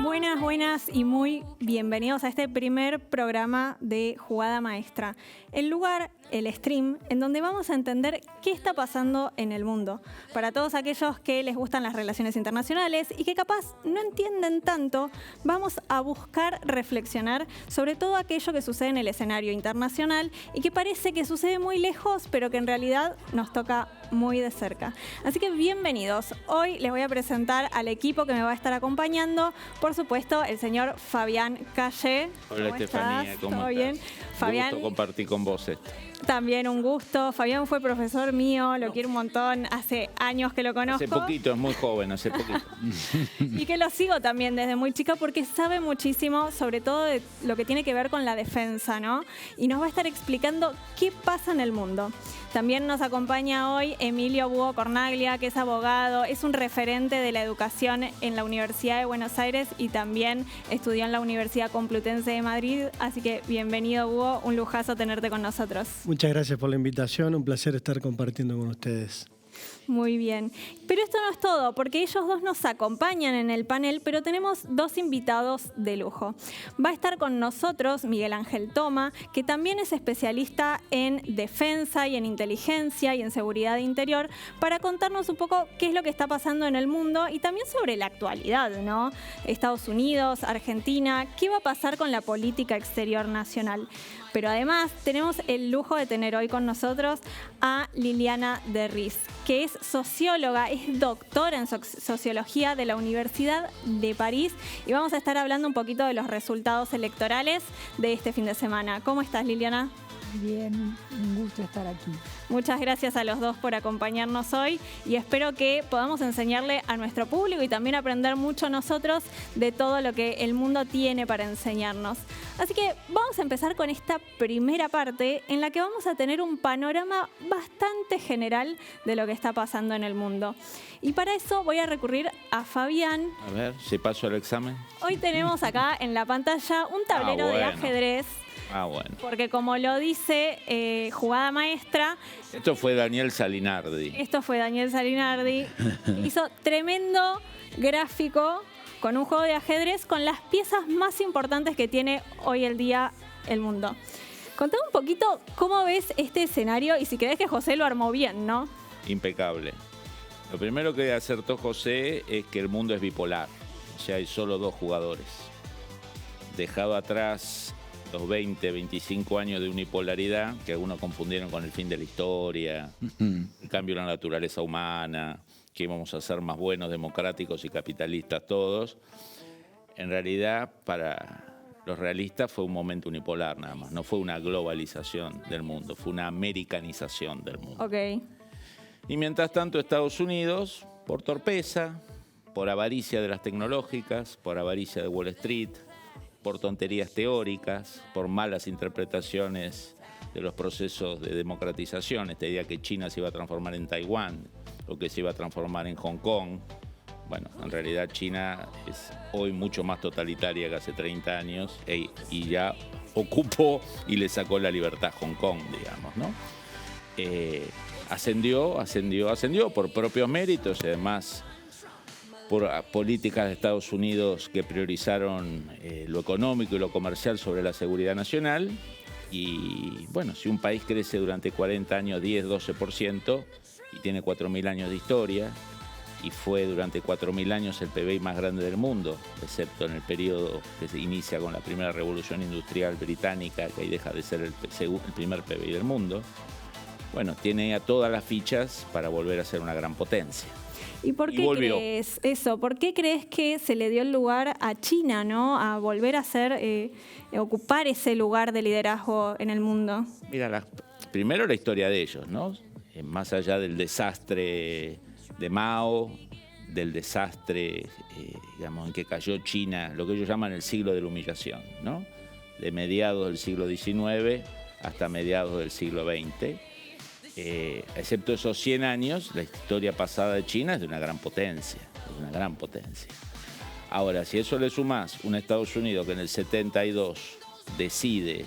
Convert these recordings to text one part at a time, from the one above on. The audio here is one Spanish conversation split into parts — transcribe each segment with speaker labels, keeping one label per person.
Speaker 1: Buenas, buenas y muy bienvenidos a este primer programa de Jugada Maestra. El lugar, el stream, en donde vamos a entender qué está pasando en el mundo. Para todos aquellos que les gustan las relaciones internacionales y que capaz no entienden tanto, vamos a buscar reflexionar sobre todo aquello que sucede en el escenario internacional y que parece que sucede muy lejos, pero que en realidad nos toca muy de cerca. Así que bienvenidos. Hoy les voy a presentar al equipo que me va a estar acompañando. Por supuesto, el señor Fabián Calle.
Speaker 2: Hola Estefanía, ¿cómo
Speaker 1: ¿Todo
Speaker 2: estás?
Speaker 1: bien? Fabián,
Speaker 2: Un gusto compartir con vos esto.
Speaker 1: también un gusto. Fabián fue profesor mío, lo quiero un montón, hace años que lo conozco.
Speaker 2: Hace poquito, es muy joven, hace poquito.
Speaker 1: Y que lo sigo también desde muy chica porque sabe muchísimo, sobre todo de lo que tiene que ver con la defensa, ¿no? Y nos va a estar explicando qué pasa en el mundo. También nos acompaña hoy Emilio Búho Cornaglia, que es abogado, es un referente de la educación en la Universidad de Buenos Aires y también estudió en la Universidad Complutense de Madrid. Así que bienvenido, Búho, un lujazo tenerte con nosotros.
Speaker 3: Muchas gracias por la invitación, un placer estar compartiendo con ustedes.
Speaker 1: Muy bien. Pero esto no es todo, porque ellos dos nos acompañan en el panel, pero tenemos dos invitados de lujo. Va a estar con nosotros Miguel Ángel Toma, que también es especialista en defensa y en inteligencia y en seguridad interior, para contarnos un poco qué es lo que está pasando en el mundo y también sobre la actualidad, ¿no? Estados Unidos, Argentina, ¿qué va a pasar con la política exterior nacional? Pero además tenemos el lujo de tener hoy con nosotros a Liliana de Riz, que es socióloga, es doctora en sociología de la Universidad de París y vamos a estar hablando un poquito de los resultados electorales de este fin de semana. ¿Cómo estás, Liliana?
Speaker 4: Bien, un gusto estar aquí.
Speaker 1: Muchas gracias a los dos por acompañarnos hoy y espero que podamos enseñarle a nuestro público y también aprender mucho nosotros de todo lo que el mundo tiene para enseñarnos. Así que vamos a empezar con esta primera parte en la que vamos a tener un panorama bastante general de lo que está pasando en el mundo. Y para eso voy a recurrir a Fabián.
Speaker 2: A ver, si paso el examen.
Speaker 1: Hoy tenemos acá en la pantalla un tablero de ajedrez.
Speaker 2: Ah, bueno.
Speaker 1: Porque como lo dice Jugada Maestra...
Speaker 2: Esto fue Daniel Salinardi.
Speaker 1: Hizo tremendo gráfico con un juego de ajedrez con las piezas más importantes que tiene hoy el día el mundo. Contame un poquito cómo ves este escenario y si crees que José lo armó bien, ¿no?
Speaker 2: Impecable. Lo primero que acertó José es que el mundo es bipolar. O sea, hay solo dos jugadores. Dejado atrás los 20, 25 años de unipolaridad, que algunos confundieron con el fin de la historia, el cambio de la naturaleza humana, que íbamos a ser más buenos, democráticos y capitalistas todos. En realidad, para los realistas fue un momento unipolar nada más, no fue una globalización del mundo, fue una americanización del mundo.
Speaker 1: Ok.
Speaker 2: Y mientras tanto, Estados Unidos, por torpeza, por avaricia de las tecnológicas, por avaricia de Wall Street, por tonterías teóricas, por malas interpretaciones de los procesos de democratización, esta idea que China se iba a transformar en Taiwán o que se iba a transformar en Hong Kong. Bueno, en realidad China es hoy mucho más totalitaria que hace 30 años y ya ocupó y le sacó la libertad a Hong Kong, digamos, ¿no? Ascendió por propios méritos y además por políticas de Estados Unidos que priorizaron lo económico y lo comercial sobre la seguridad nacional. Y bueno, si un país crece durante 40 años 10, 12% y tiene 4.000 años de historia y fue durante 4.000 años el PBI más grande del mundo, excepto en el periodo que se inicia con la primera revolución industrial británica, que ahí deja de ser el primer PBI del mundo, bueno, tiene a todas las fichas para volver a ser una gran potencia.
Speaker 1: ¿Y por qué crees eso? ¿Por qué crees que se le dio el lugar a China, ¿no? A volver a ocupar ese lugar de liderazgo en el mundo?
Speaker 2: Mira, primero la historia de ellos, ¿no? Más allá del desastre de Mao, del desastre, digamos, en que cayó China, lo que ellos llaman el siglo de la humillación, ¿no? De mediados del siglo XIX hasta mediados del siglo XX. Excepto esos 100 años, la historia pasada de China es de una gran potencia, Ahora, si eso le sumás un Estados Unidos que en el 72 decide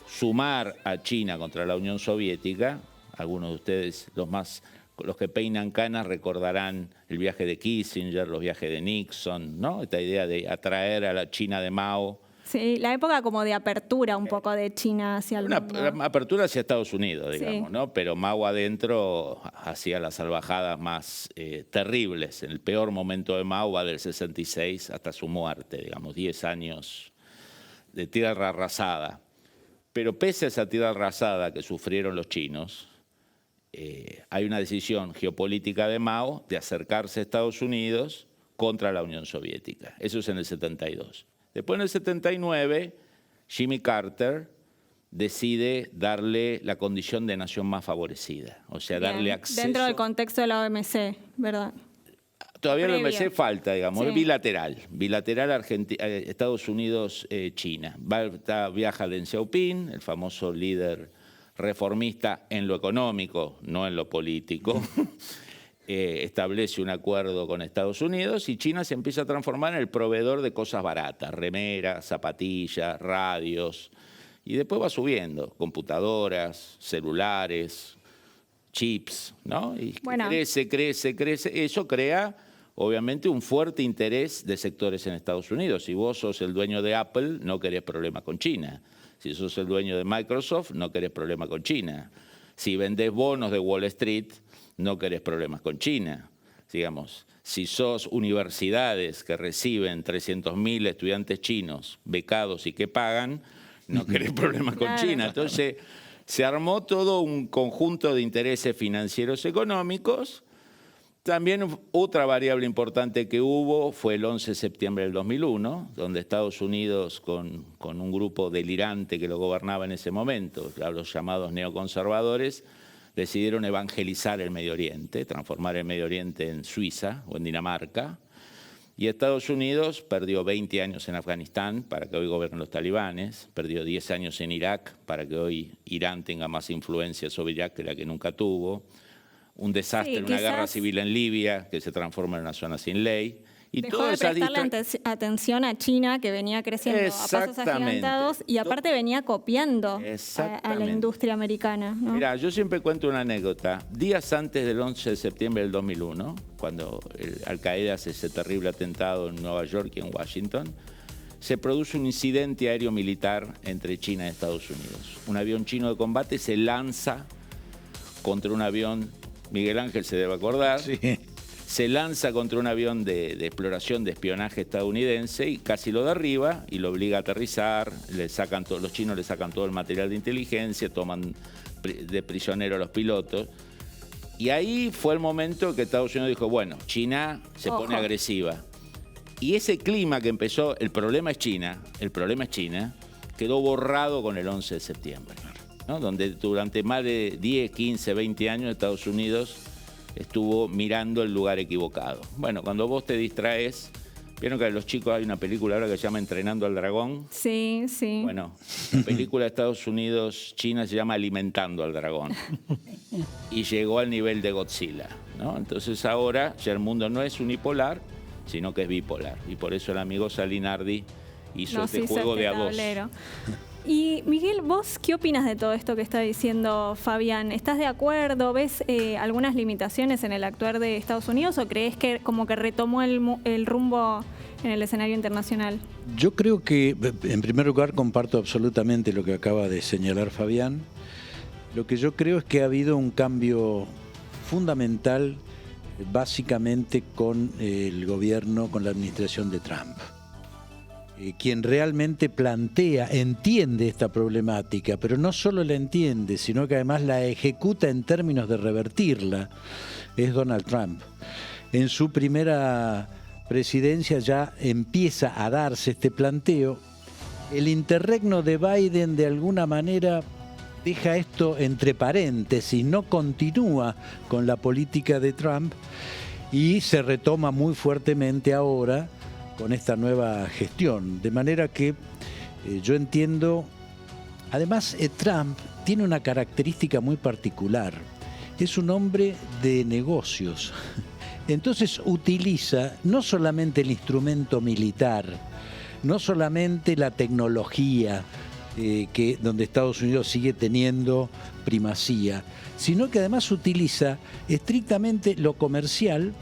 Speaker 2: sumar a China contra la Unión Soviética, algunos de ustedes, los más los que peinan canas recordarán el viaje de Kissinger, los viajes de Nixon, ¿no? Esta idea de atraer a la China de Mao.
Speaker 1: Sí, la época como de apertura un poco de China hacia el mundo.
Speaker 2: Una apertura hacia Estados Unidos, digamos,
Speaker 1: Sí.
Speaker 2: ¿no? Pero Mao adentro hacía las salvajadas más terribles. El peor momento de Mao va del 66 hasta su muerte, digamos, 10 años de tierra arrasada. Pero pese a esa tierra arrasada que sufrieron los chinos, hay una decisión geopolítica de Mao de acercarse a Estados Unidos contra la Unión Soviética. Eso es en el 72. Después, en el 79, Jimmy Carter decide darle la condición de nación más favorecida, o sea,
Speaker 1: Bien,
Speaker 2: darle acceso.
Speaker 1: dentro del contexto de la OMC, ¿verdad?
Speaker 2: Todavía la
Speaker 1: previo.
Speaker 2: OMC falta, digamos,
Speaker 1: Sí.
Speaker 2: es bilateral Estados Unidos-China. Viaja Deng Xiaoping, el famoso líder reformista en lo económico, no en lo político. Establece un acuerdo con Estados Unidos y China se empieza a transformar en el proveedor de cosas baratas, remeras, zapatillas, radios, y después va subiendo, computadoras, celulares, chips, ¿no? Y
Speaker 1: Bueno.
Speaker 2: crece. Eso crea, obviamente, un fuerte interés de sectores en Estados Unidos. Si vos sos el dueño de Apple, no querés problemas con China. Si sos el dueño de Microsoft, no querés problemas con China. Si vendés bonos de Wall Street, no querés problemas con China. Digamos, si sos universidades que reciben 300.000 estudiantes chinos becados y que pagan, no querés problemas con
Speaker 1: Claro.
Speaker 2: China. Entonces, se armó todo un conjunto de intereses financieros económicos. También otra variable importante que hubo fue el 11 de septiembre del 2001, donde Estados Unidos, con un grupo delirante que lo gobernaba en ese momento, los llamados neoconservadores, decidieron evangelizar el Medio Oriente, transformar el Medio Oriente en Suiza o en Dinamarca. Y Estados Unidos perdió 20 años en Afganistán para que hoy gobiernen los talibanes, perdió 10 años en Irak para que hoy Irán tenga más influencia sobre Irak que la que nunca tuvo, un desastre,
Speaker 1: Sí,
Speaker 2: una guerra
Speaker 1: quizás
Speaker 2: civil en Libia que se transforma en una zona sin ley. Y
Speaker 1: dejó
Speaker 2: todas
Speaker 1: de
Speaker 2: esas
Speaker 1: prestarle atención a China, que venía creciendo a pasos
Speaker 2: Exactamente.
Speaker 1: agigantados, y aparte venía copiando a la
Speaker 2: Exactamente.
Speaker 1: industria americana, ¿no?
Speaker 2: Mirá, yo siempre cuento una anécdota. Días antes del 11 de septiembre del 2001, cuando Al-Qaeda hace ese terrible atentado en Nueva York y en Washington, se produce un incidente aéreo militar entre China y Estados Unidos. Un avión chino de combate se lanza contra un avión, Miguel Ángel se debe acordar,
Speaker 5: Sí.
Speaker 2: se lanza contra un avión de exploración de espionaje estadounidense y casi lo derriba y lo obliga a aterrizar. Los chinos le sacan todo el material de inteligencia, toman de prisionero a los pilotos. Y ahí fue el momento que Estados Unidos dijo, bueno, China se
Speaker 1: Ojo.
Speaker 2: pone agresiva. Y ese clima que empezó, el problema es China, quedó borrado con el 11 de septiembre, ¿no? Donde durante más de 10, 15, 20 años Estados Unidos estuvo mirando el lugar equivocado. Bueno, cuando vos te distraes, vieron que los chicos hay una película ahora que se llama Entrenando al Dragón.
Speaker 1: Sí, sí.
Speaker 2: Bueno, la película de Estados Unidos-China se llama Alimentando al Dragón. Y llegó al nivel de Godzilla, ¿no? Entonces ahora ya el mundo no es unipolar, sino que es bipolar. Y por eso el amigo Salinardi hizo
Speaker 1: Nos
Speaker 2: este
Speaker 1: hizo
Speaker 2: juego
Speaker 1: este
Speaker 2: de a dos.
Speaker 1: tablero. Y Miguel, ¿vos qué opinas de todo esto que está diciendo Fabián? ¿Estás de acuerdo? ¿Ves algunas limitaciones en el actuar de Estados Unidos o crees que como que retomó el rumbo en el escenario internacional?
Speaker 5: Yo creo que, en primer lugar, comparto absolutamente lo que acaba de señalar Fabián. Lo que yo creo es que ha habido un cambio fundamental, básicamente con el gobierno, con la administración de Trump. Quien realmente entiende esta problemática, pero no solo la entiende, sino que además la ejecuta en términos de revertirla, es Donald Trump. En su primera presidencia ya empieza a darse este planteo. El interregno de Biden de alguna manera deja esto entre paréntesis, no continúa con la política de Trump y se retoma muy fuertemente ahora con esta nueva gestión. De manera que yo entiendo, además Trump tiene una característica muy particular, es un hombre de negocios. Entonces utiliza no solamente el instrumento militar, no solamente la tecnología, donde Estados Unidos sigue teniendo primacía, sino que además utiliza estrictamente lo comercial,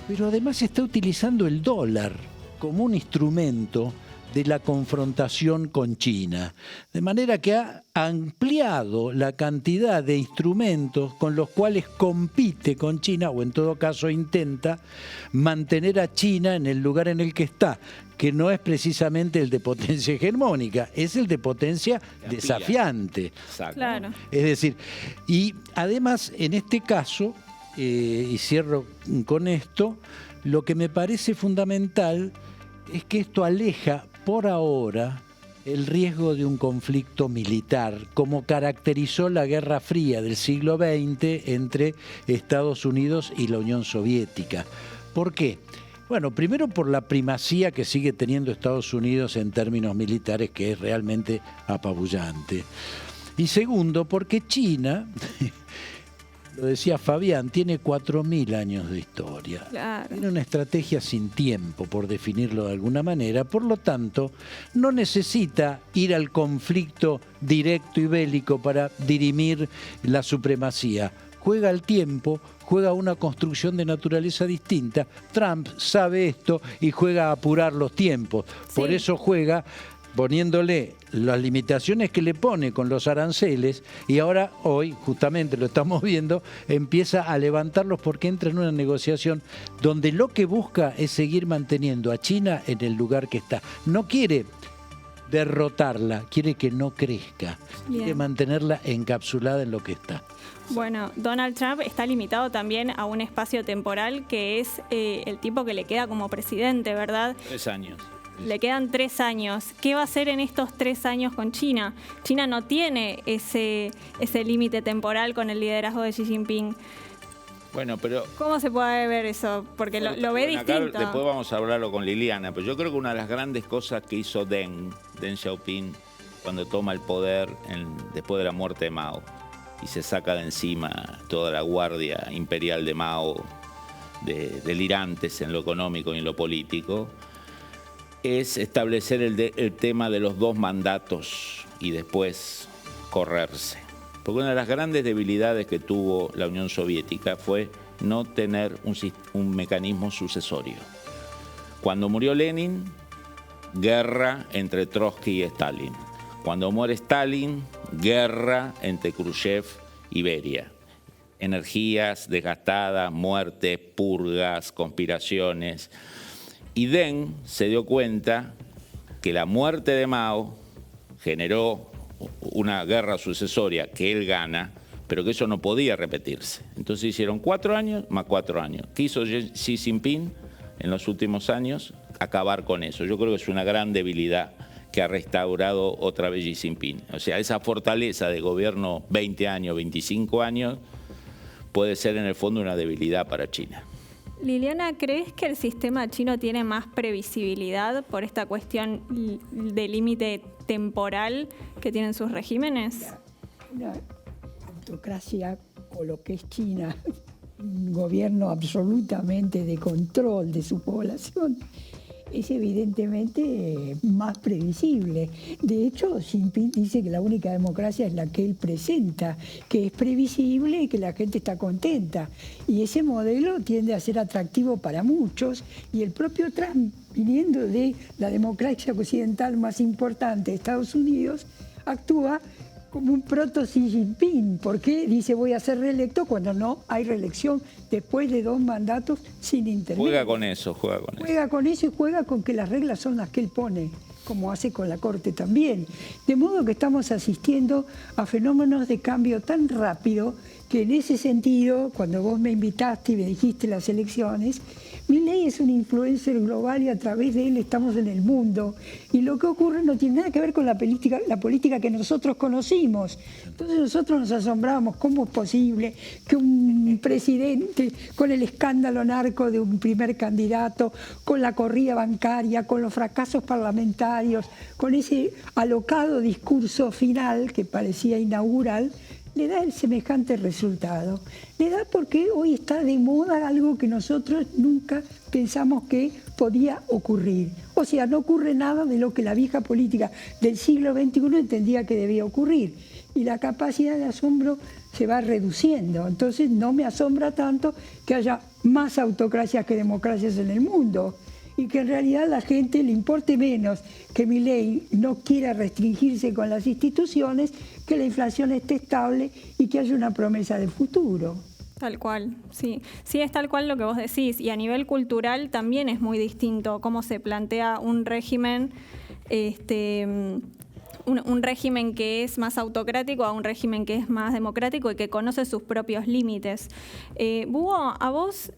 Speaker 5: pero además está utilizando el dólar como un instrumento de la confrontación con China. De manera que ha ampliado la cantidad de instrumentos con los cuales compite con China, o en todo caso intenta mantener a China en el lugar en el que está, que no es precisamente el de potencia hegemónica, es el de potencia desafiante.
Speaker 1: Claro.
Speaker 5: Es decir, y además en este caso, y cierro con esto, lo que me parece fundamental es que esto aleja por ahora el riesgo de un conflicto militar, como caracterizó la Guerra Fría del siglo XX entre Estados Unidos y la Unión Soviética. ¿Por qué? Bueno, primero por la primacía que sigue teniendo Estados Unidos en términos militares, que es realmente apabullante. Y segundo, porque China, lo decía Fabián, tiene 4.000 años de historia.
Speaker 1: Claro.
Speaker 5: Tiene una estrategia sin tiempo, por definirlo de alguna manera. Por lo tanto, no necesita ir al conflicto directo y bélico para dirimir la supremacía. Juega al tiempo, juega una construcción de naturaleza distinta. Trump sabe esto y juega a apurar los tiempos. Por eso juega poniéndole las limitaciones que le pone con los aranceles, y ahora, hoy, justamente lo estamos viendo, empieza a levantarlos porque entra en una negociación donde lo que busca es seguir manteniendo a China en el lugar que está. No quiere derrotarla, quiere que no crezca, quiere mantenerla encapsulada en lo que está.
Speaker 1: Bueno, Donald Trump está limitado también a un espacio temporal que es el tiempo que le queda como presidente, ¿verdad?
Speaker 2: 3 años.
Speaker 1: Le quedan 3 años. ¿Qué va a hacer en estos 3 años con China? China no tiene ese límite temporal con el liderazgo de Xi Jinping.
Speaker 2: Bueno, pero...
Speaker 1: ¿Cómo se puede ver eso? Porque lo ve distinto.
Speaker 2: Acá después vamos a hablarlo con Liliana, pero yo creo que una de las grandes cosas que hizo Deng Xiaoping cuando toma el poder después de la muerte de Mao y se saca de encima toda la guardia imperial de Mao, de delirantes en lo económico y en lo político, es establecer el tema de los 2 mandatos y después correrse. Porque una de las grandes debilidades que tuvo la Unión Soviética fue no tener un mecanismo sucesorio. Cuando murió Lenin, guerra entre Trotsky y Stalin. Cuando muere Stalin, guerra entre Khrushchev y Beria. Energías desgastadas, muertes, purgas, conspiraciones. Y Deng se dio cuenta que la muerte de Mao generó una guerra sucesoria que él gana, pero que eso no podía repetirse. Entonces hicieron 4 años más 4 años. ¿Qué hizo Xi Jinping en los últimos años? Acabar con eso. Yo creo que es una gran debilidad que ha restaurado otra vez Xi Jinping. O sea, esa fortaleza de gobierno 20 años, 25 años, puede ser en el fondo una debilidad para China.
Speaker 1: Liliana, ¿crees que el sistema chino tiene más previsibilidad por esta cuestión de límite temporal que tienen sus regímenes?
Speaker 4: Una autocracia, o lo que es China, un gobierno absolutamente de control de su población, es evidentemente más previsible. De hecho, Xi Jinping dice que la única democracia es la que él presenta, que es previsible y que la gente está contenta. Y ese modelo tiende a ser atractivo para muchos, y el propio Trump, viniendo de la democracia occidental más importante de Estados Unidos, actúa como un proto Xi Jinping, porque dice voy a ser reelecto cuando no hay reelección después de 2 mandatos sin intermedio.
Speaker 2: Juega con eso.
Speaker 4: Juega con eso y juega con que las reglas son las que él pone, como hace con la Corte también. De modo que estamos asistiendo a fenómenos de cambio tan rápido que en ese sentido, cuando vos me invitaste y me dijiste las elecciones, Milei es un influencer global y a través de él estamos en el mundo. Y lo que ocurre no tiene nada que ver con la política que nosotros conocimos. Entonces nosotros nos asombramos cómo es posible que un presidente, con el escándalo narco de un primer candidato, con la corrida bancaria, con los fracasos parlamentarios, con ese alocado discurso final que parecía inaugural, le da el semejante resultado. Le da porque hoy está de moda algo que nosotros nunca pensamos que podía ocurrir. O sea, no ocurre nada de lo que la vieja política del siglo XXI entendía que debía ocurrir. Y la capacidad de asombro se va reduciendo. Entonces no me asombra tanto que haya más autocracias que democracias en el mundo. Y que en realidad a la gente le importe menos que Milei no quiera restringirse con las instituciones, que la inflación esté estable y que haya una promesa de futuro.
Speaker 1: Tal cual, sí. Sí, es tal cual lo que vos decís. Y a nivel cultural también es muy distinto cómo se plantea un régimen, un régimen que es más autocrático a un régimen que es más democrático y que conoce sus propios límites. Bugo, ¿a vos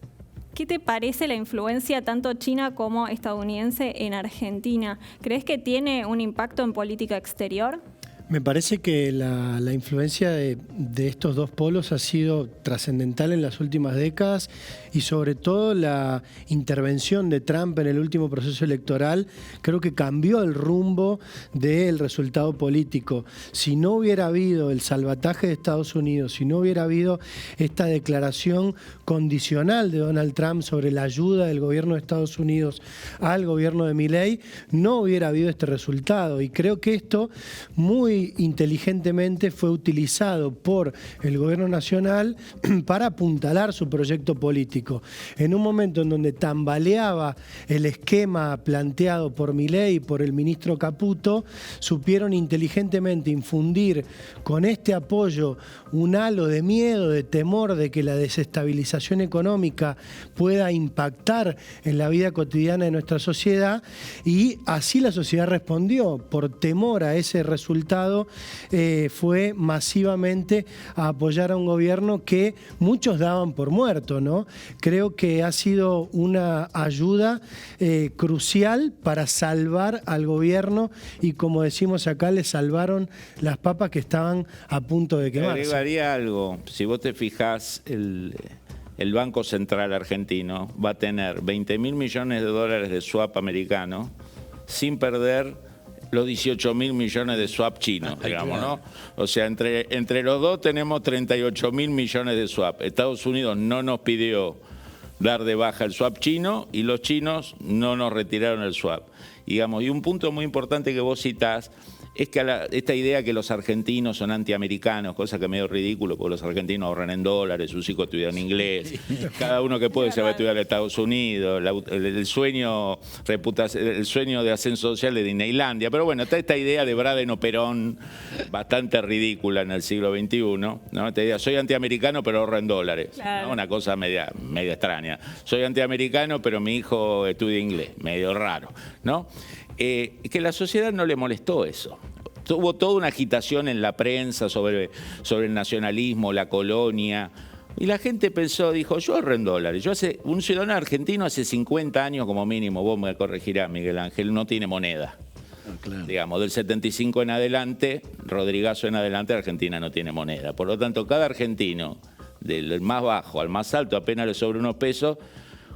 Speaker 1: qué te parece la influencia tanto china como estadounidense en Argentina? ¿Crees que tiene un impacto en política exterior?
Speaker 3: Me parece que la influencia de estos dos polos ha sido trascendental en las últimas décadas y sobre todo la intervención de Trump en el último proceso electoral creo que cambió el rumbo del resultado político. Si no hubiera habido el salvataje de Estados Unidos, si no hubiera habido esta declaración condicional de Donald Trump sobre la ayuda del gobierno de Estados Unidos al gobierno de Milei, no hubiera habido este resultado. Y creo que esto muy inteligentemente fue utilizado por el gobierno nacional para apuntalar su proyecto político. En un momento en donde tambaleaba el esquema planteado por Milei y por el ministro Caputo, supieron inteligentemente infundir con este apoyo un halo de miedo, de temor de que la desestabilización económica pueda impactar en la vida cotidiana de nuestra sociedad, y así la sociedad respondió. Por temor a ese resultado, fue masivamente a apoyar a un gobierno que muchos daban por muerto, ¿no? Creo que ha sido una ayuda crucial para salvar al gobierno y, como decimos acá, le salvaron las papas que estaban a punto de quemarse.
Speaker 2: Agregaría algo. Si vos te fijás, el Banco Central argentino va a tener 20.000 millones de dólares de swap americano sin perder los 18.000 millones de swap chinos, digamos, ¿no? O sea, entre los dos tenemos 38.000 millones de swap. Estados Unidos no nos pidió dar de baja el swap chino y los chinos no nos retiraron el swap. Digamos, y un punto muy importante que vos citás es que esta idea que los argentinos son antiamericanos, cosa que es medio ridículo, porque los argentinos ahorran en dólares, sus hijos estudian inglés, cada uno que puede se va a estudiar a Estados Unidos, el sueño de ascenso social de Disneylandia, pero bueno, está esta idea de Braden o Perón, bastante ridícula en el siglo XXI, ¿no? Esta idea, soy antiamericano pero ahorro en dólares,
Speaker 1: claro,
Speaker 2: ¿no? Una cosa media extraña. Soy antiamericano pero mi hijo estudia inglés, medio raro, ¿no? Que la sociedad no le molestó eso. Hubo toda una agitación en la prensa sobre el nacionalismo, la colonia, y la gente pensó, dijo, yo ahorro en dólares. Un ciudadano argentino hace 50 años como mínimo, vos me corregirás, Miguel Ángel, no tiene moneda. Claro. Digamos, del 75 en adelante, Rodrigazo en adelante, Argentina no tiene moneda. Por lo tanto, cada argentino, del más bajo al más alto, apenas le sobra unos pesos,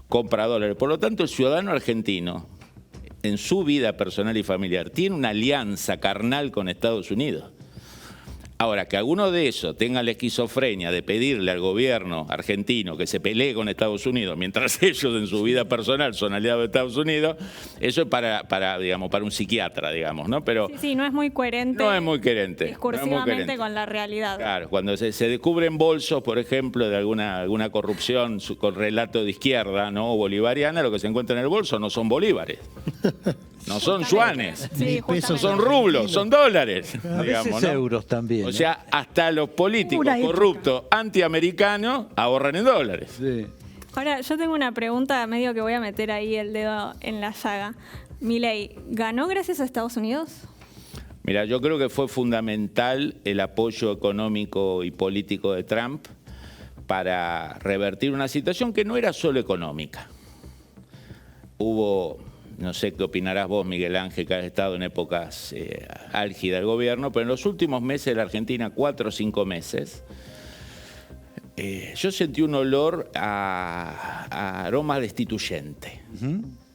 Speaker 2: compra dólares. Por lo tanto, el ciudadano argentino, en su vida personal y familiar, tiene una alianza carnal con Estados Unidos. Ahora, que alguno de esos tenga la esquizofrenia de pedirle al gobierno argentino que se pelee con Estados Unidos, mientras ellos en su vida personal son aliados de Estados Unidos, eso es para un psiquiatra, digamos, ¿no? Pero
Speaker 1: sí, no es muy coherente.
Speaker 2: No es muy coherente.
Speaker 1: Discursivamente con la realidad.
Speaker 2: Claro, cuando se descubren bolsos, por ejemplo, de alguna corrupción con relato de izquierda, ¿no? O bolivariana, lo que se encuentra en el bolso no son bolívares. No son yuanes,
Speaker 1: sí,
Speaker 2: son rublos, son dólares.
Speaker 5: A
Speaker 2: digamos,
Speaker 5: veces
Speaker 2: ¿no?
Speaker 5: euros también.
Speaker 2: O sea, hasta los políticos corruptos antiamericanos ahorran en dólares.
Speaker 5: Sí.
Speaker 1: Ahora, yo tengo una pregunta, medio que voy a meter ahí el dedo en la llaga. Milei, ¿ganó gracias a Estados Unidos?
Speaker 2: Mira, yo creo que fue fundamental el apoyo económico y político de Trump para revertir una situación que no era solo económica. Hubo, no sé qué opinarás vos, Miguel Ángel, que has estado en épocas álgidas del gobierno, pero en los últimos meses de la Argentina, 4 o 5 meses, yo sentí un olor a aroma destituyente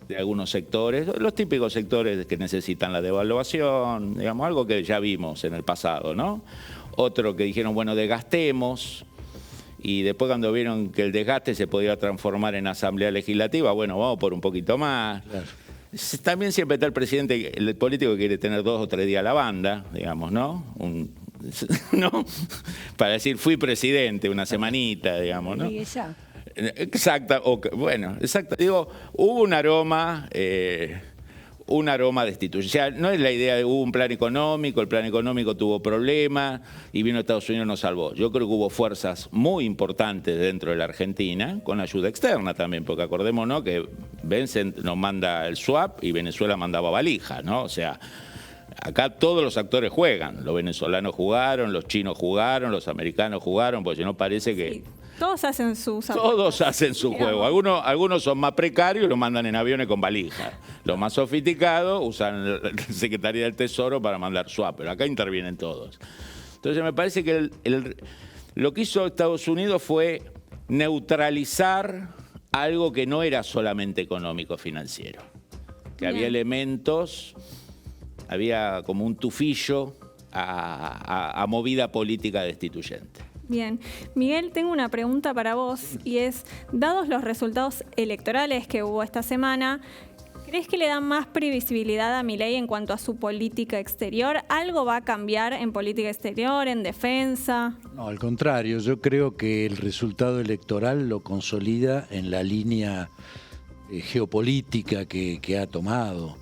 Speaker 2: de algunos sectores, los típicos sectores que necesitan la devaluación, digamos, algo que ya vimos en el pasado, ¿no? Otro que dijeron, bueno, desgastemos. Y después cuando vieron que el desgaste se podía transformar en asamblea legislativa, bueno, vamos por un poquito más.
Speaker 5: Claro.
Speaker 2: También siempre está el presidente, el político que quiere tener 2 o 3 días la banda, digamos, ¿no? ¿No? Para decir, fui presidente una semanita, digamos, ¿no? Exacta, bueno, exacto. Digo, hubo un aroma destitucional. No es la idea de hubo un plan económico, el plan económico tuvo problemas y vino Estados Unidos y nos salvó. Yo creo que hubo fuerzas muy importantes dentro de la Argentina, con ayuda externa también, porque acordémonos que Biden nos manda el swap y Venezuela mandaba valija, ¿no? O sea, acá todos los actores juegan. Los venezolanos jugaron, los chinos jugaron, los americanos jugaron, porque si no parece que...
Speaker 1: Sí. Todos hacen sus
Speaker 2: Todos hacen su juego. Algunos son más precarios y los mandan en aviones con valija. Los más sofisticados usan la Secretaría del Tesoro para mandar swap, pero acá intervienen todos. Entonces me parece que lo que hizo Estados Unidos fue neutralizar algo que no era solamente económico-financiero. Que había elementos, había como un tufillo a movida política destituyente.
Speaker 1: Bien. Miguel, tengo una pregunta para vos y es, dados los resultados electorales que hubo esta semana, ¿crees que le dan más previsibilidad a Milei en cuanto a su política exterior? ¿Algo va a cambiar en política exterior, en defensa?
Speaker 5: No, al contrario, yo creo que el resultado electoral lo consolida en la línea geopolítica que ha tomado.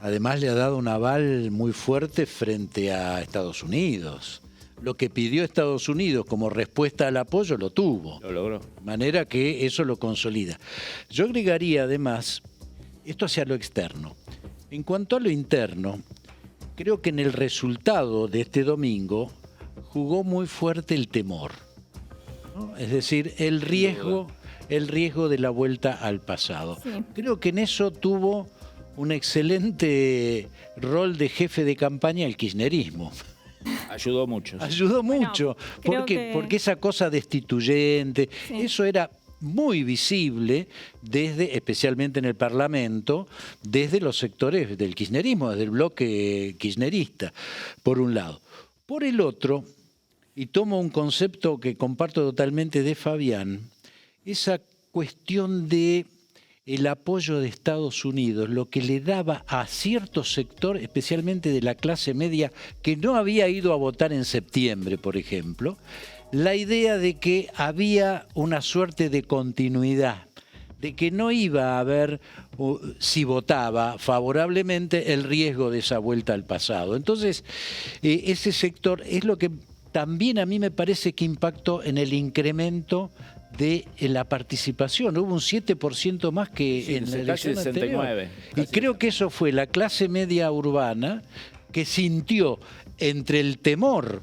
Speaker 5: Además le ha dado un aval muy fuerte frente a Estados Unidos. Lo que pidió Estados Unidos como respuesta al apoyo lo tuvo.
Speaker 2: Lo logró.
Speaker 5: De manera que eso lo consolida. Yo agregaría además, esto hacia lo externo. En cuanto a lo interno, creo que en el resultado de este domingo jugó muy fuerte el temor, ¿no? Es decir, el riesgo de la vuelta al pasado.
Speaker 1: Sí.
Speaker 5: Creo que en eso tuvo un excelente rol de jefe de campaña el kirchnerismo.
Speaker 2: Ayudó mucho.
Speaker 5: Ayudó mucho, porque esa cosa destituyente,
Speaker 1: sí,
Speaker 5: eso era muy visible especialmente en el Parlamento, desde los sectores del kirchnerismo, desde el bloque kirchnerista, por un lado. Por el otro, y tomo un concepto que comparto totalmente de Fabián, esa cuestión de el apoyo de Estados Unidos, lo que le daba a cierto sector, especialmente de la clase media, que no había ido a votar en septiembre, por ejemplo, la idea de que había una suerte de continuidad, de que no iba a haber, si votaba favorablemente, el riesgo de esa vuelta al pasado. Entonces, ese sector es lo que también a mí me parece que impactó en el incremento de la participación. Hubo un 7% más que en la elección
Speaker 2: casi 69.
Speaker 5: anterior. Y creo que eso fue la clase media urbana que sintió entre el temor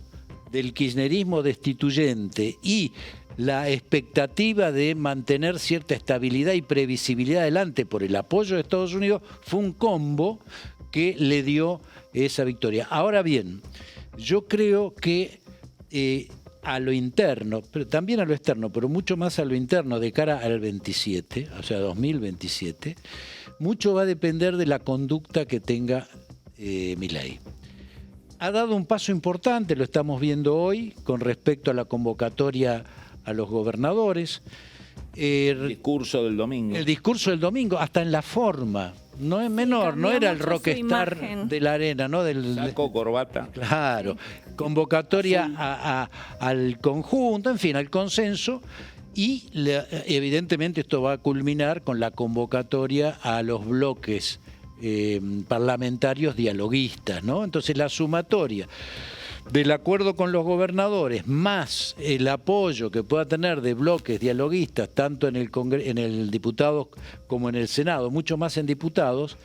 Speaker 5: del kirchnerismo destituyente y la expectativa de mantener cierta estabilidad y previsibilidad adelante por el apoyo de Estados Unidos, fue un combo que le dio esa victoria. Ahora bien, yo creo que a lo interno, pero también a lo externo, pero mucho más a lo interno de cara al 27, o sea, 2027, mucho va a depender de la conducta que tenga Milei. Ha dado un paso importante, lo estamos viendo hoy, con respecto a la convocatoria a los gobernadores.
Speaker 2: El discurso del domingo.
Speaker 5: El discurso del domingo, hasta en la forma. No es menor,
Speaker 1: sí,
Speaker 5: no era el
Speaker 1: mucho
Speaker 5: rockstar de la arena, ¿no?
Speaker 2: Saco, corbata.
Speaker 5: Claro, convocatoria al conjunto, en fin, al consenso, y evidentemente esto va a culminar con la convocatoria a los bloques parlamentarios dialoguistas, ¿no? Entonces la sumatoria del acuerdo con los gobernadores, más el apoyo que pueda tener de bloques dialoguistas, tanto en el diputado como en el Senado, mucho más en diputados,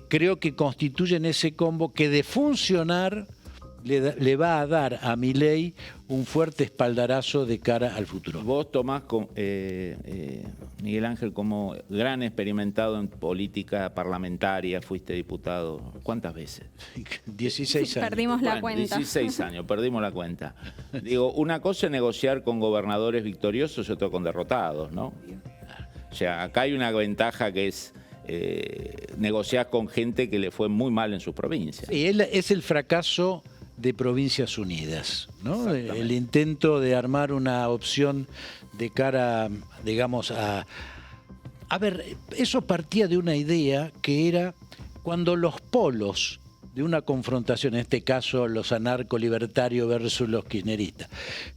Speaker 5: creo que constituyen ese combo que de funcionar le va a dar a Milei un fuerte espaldarazo de cara al futuro.
Speaker 2: Vos, Tomás, Miguel Ángel, como gran experimentado en política parlamentaria, fuiste diputado, ¿cuántas veces?
Speaker 5: 16 años.
Speaker 1: Perdimos la cuenta.
Speaker 2: 16 años, perdimos la cuenta. Digo, una cosa es negociar con gobernadores victoriosos y otra con derrotados, ¿no? O sea, acá hay una ventaja que es negociar con gente que le fue muy mal en sus provincias.
Speaker 5: Sí, es el fracaso de Provincias Unidas, ¿no? El intento de armar una opción de cara, digamos, a ver, eso partía de una idea que era cuando los polos de una confrontación, en este caso los anarco-libertarios versus los kirchneristas,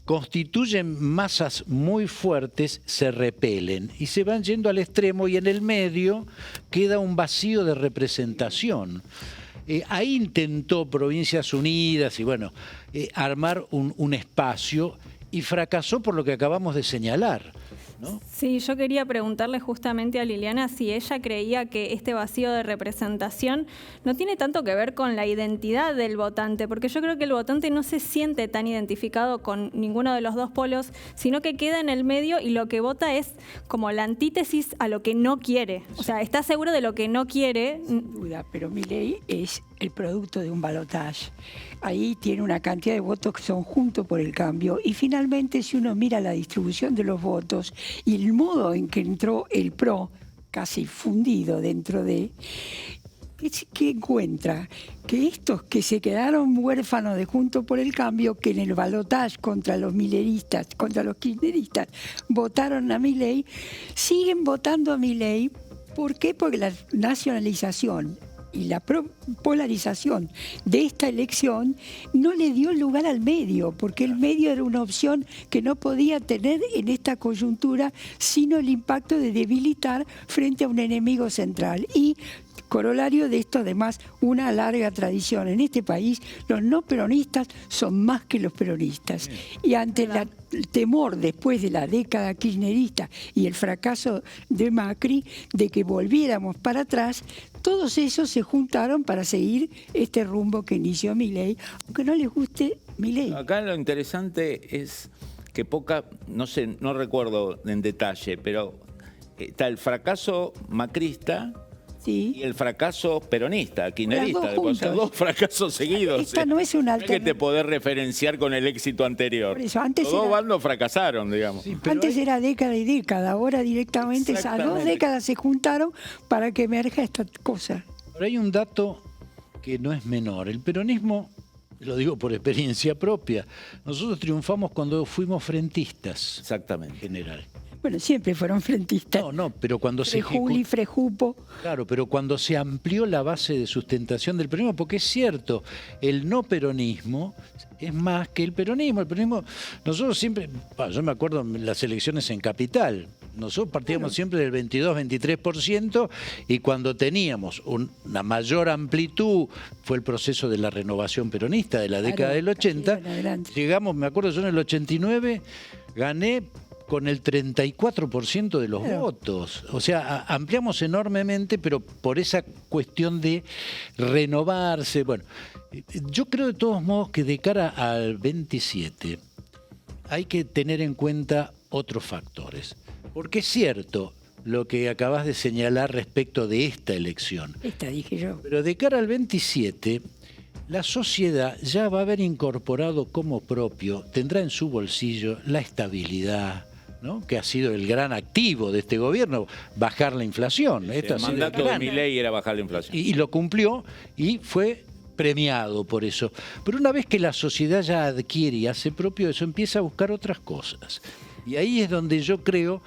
Speaker 5: constituyen masas muy fuertes, se repelen y se van yendo al extremo, y en el medio queda un vacío de representación. Ahí intentó Provincias Unidas y bueno, armar un espacio, y fracasó por lo que acabamos de señalar, ¿no?
Speaker 1: Sí, yo quería preguntarle justamente a Liliana si ella creía que este vacío de representación no tiene tanto que ver con la identidad del votante, porque yo creo que el votante no se siente tan identificado con ninguno de los dos polos, sino que queda en el medio y lo que vota es como la antítesis a lo que no quiere. O sea, está seguro de lo que no quiere.
Speaker 4: Duda, pero Milei es el producto de un balotaje. Ahí tiene una cantidad de votos que son Juntos por el Cambio, y finalmente si uno mira la distribución de los votos y el modo en que entró el PRO, casi fundido dentro de, es que encuentra que estos que se quedaron huérfanos de Juntos por el Cambio, que en el balotaje contra los mileristas, contra los kirchneristas, votaron a Milei, siguen votando a Milei. ¿Por qué? Porque la nacionalización y la polarización de esta elección no le dio lugar al medio, porque el medio era una opción que no podía tener en esta coyuntura sino el impacto de debilitar frente a un enemigo central. Y corolario de esto, además, una larga tradición. En este país, los no peronistas son más que los peronistas. Y ante el temor, después de la década kirchnerista y el fracaso de Macri, de que volviéramos para atrás, todos esos se juntaron para seguir este rumbo que inició Milei, aunque no les guste Milei.
Speaker 2: Acá lo interesante es que no sé, no recuerdo en detalle, pero está el fracaso macrista.
Speaker 4: Sí.
Speaker 2: Y el fracaso peronista, kirchnerista,
Speaker 4: Los dos
Speaker 2: o sea, dos fracasos seguidos.
Speaker 4: Esta no es una
Speaker 2: alternativa. Que te podés referenciar con el éxito anterior.
Speaker 4: Por eso, antes
Speaker 2: los dos bandos fracasaron, digamos.
Speaker 5: Sí,
Speaker 4: antes era década y década, ahora directamente esas 2 décadas se juntaron para que emerja esta cosa.
Speaker 5: Pero hay un dato que no es menor. El peronismo, lo digo por experiencia propia, nosotros triunfamos cuando fuimos frentistas.
Speaker 2: Exactamente.
Speaker 5: En general.
Speaker 4: Bueno, siempre fueron frentistas.
Speaker 5: No, pero cuando
Speaker 4: Frejuli, Frejupo.
Speaker 5: Claro, pero cuando se amplió la base de sustentación del peronismo, porque es cierto, el no peronismo es más que el peronismo. El peronismo, nosotros siempre, yo me acuerdo en las elecciones en Capital, nosotros partíamos siempre del 22-23%, y cuando teníamos una mayor amplitud, fue el proceso de la renovación peronista de la década del 80, llegamos, me acuerdo yo en el 89, gané con el 34% de los votos. O sea, ampliamos enormemente, pero por esa cuestión de renovarse. Bueno, yo creo de todos modos que de cara al 27 hay que tener en cuenta otros factores. Porque es cierto lo que acabas de señalar respecto de esta elección.
Speaker 4: Esta dije yo.
Speaker 5: Pero de cara al 27... la sociedad ya va a haber incorporado como propio, tendrá en su bolsillo la estabilidad, ¿no? Que ha sido el gran activo de este gobierno, bajar la inflación.
Speaker 2: Sí, el mandato de Milei era bajar la inflación.
Speaker 5: Y lo cumplió y fue premiado por eso. Pero una vez que la sociedad ya adquiere y hace propio eso, empieza a buscar otras cosas. Y ahí es donde yo creo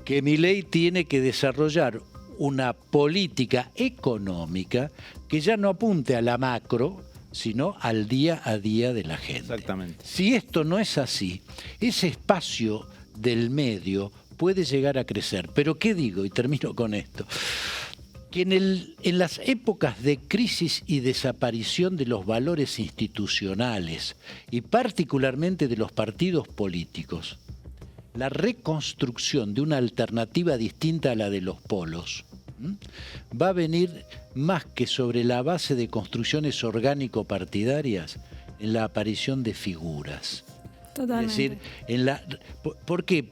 Speaker 5: que Milei tiene que desarrollar una política económica que ya no apunte a la macro, sino al día a día de la gente.
Speaker 2: Exactamente.
Speaker 5: Si esto no es así, ese espacio del medio puede llegar a crecer. Pero ¿qué digo? Y termino con esto. Que en las épocas de crisis y desaparición de los valores institucionales, y particularmente de los partidos políticos, la reconstrucción de una alternativa distinta a la de los polos va a venir más que sobre la base de construcciones orgánico-partidarias, en la aparición de figuras.
Speaker 1: Totalmente.
Speaker 5: Es decir, ¿por qué?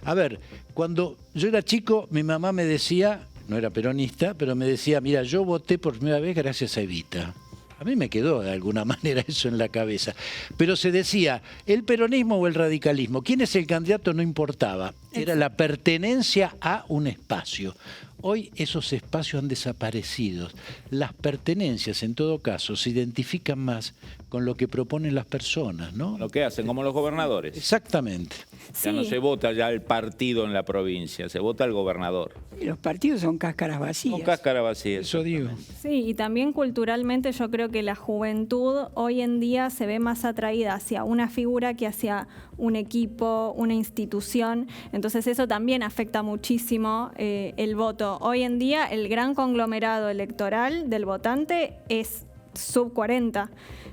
Speaker 5: A ver, cuando yo era chico, mi mamá me decía, no era peronista, pero me decía, mira, yo voté por primera vez gracias a Evita. A mí me quedó de alguna manera eso en la cabeza. Pero se decía, el peronismo o el radicalismo, quién es el candidato no importaba. Era la pertenencia a un espacio. Hoy esos espacios han desaparecido. Las pertenencias, en todo caso, se identifican más con lo que proponen las personas, ¿no?
Speaker 2: Lo que hacen, como los gobernadores.
Speaker 5: Exactamente.
Speaker 2: Ya no
Speaker 1: Sí.
Speaker 2: se vota ya el partido en la provincia, se vota el gobernador.
Speaker 4: Y los partidos son cáscaras vacías.
Speaker 2: Con cáscara vacía.
Speaker 5: Eso digo.
Speaker 1: Sí, y también culturalmente yo creo que la juventud hoy en día se ve más atraída hacia una figura que hacia un equipo, una institución. Entonces eso también afecta muchísimo el voto. Hoy en día el gran conglomerado electoral del votante es sub 40.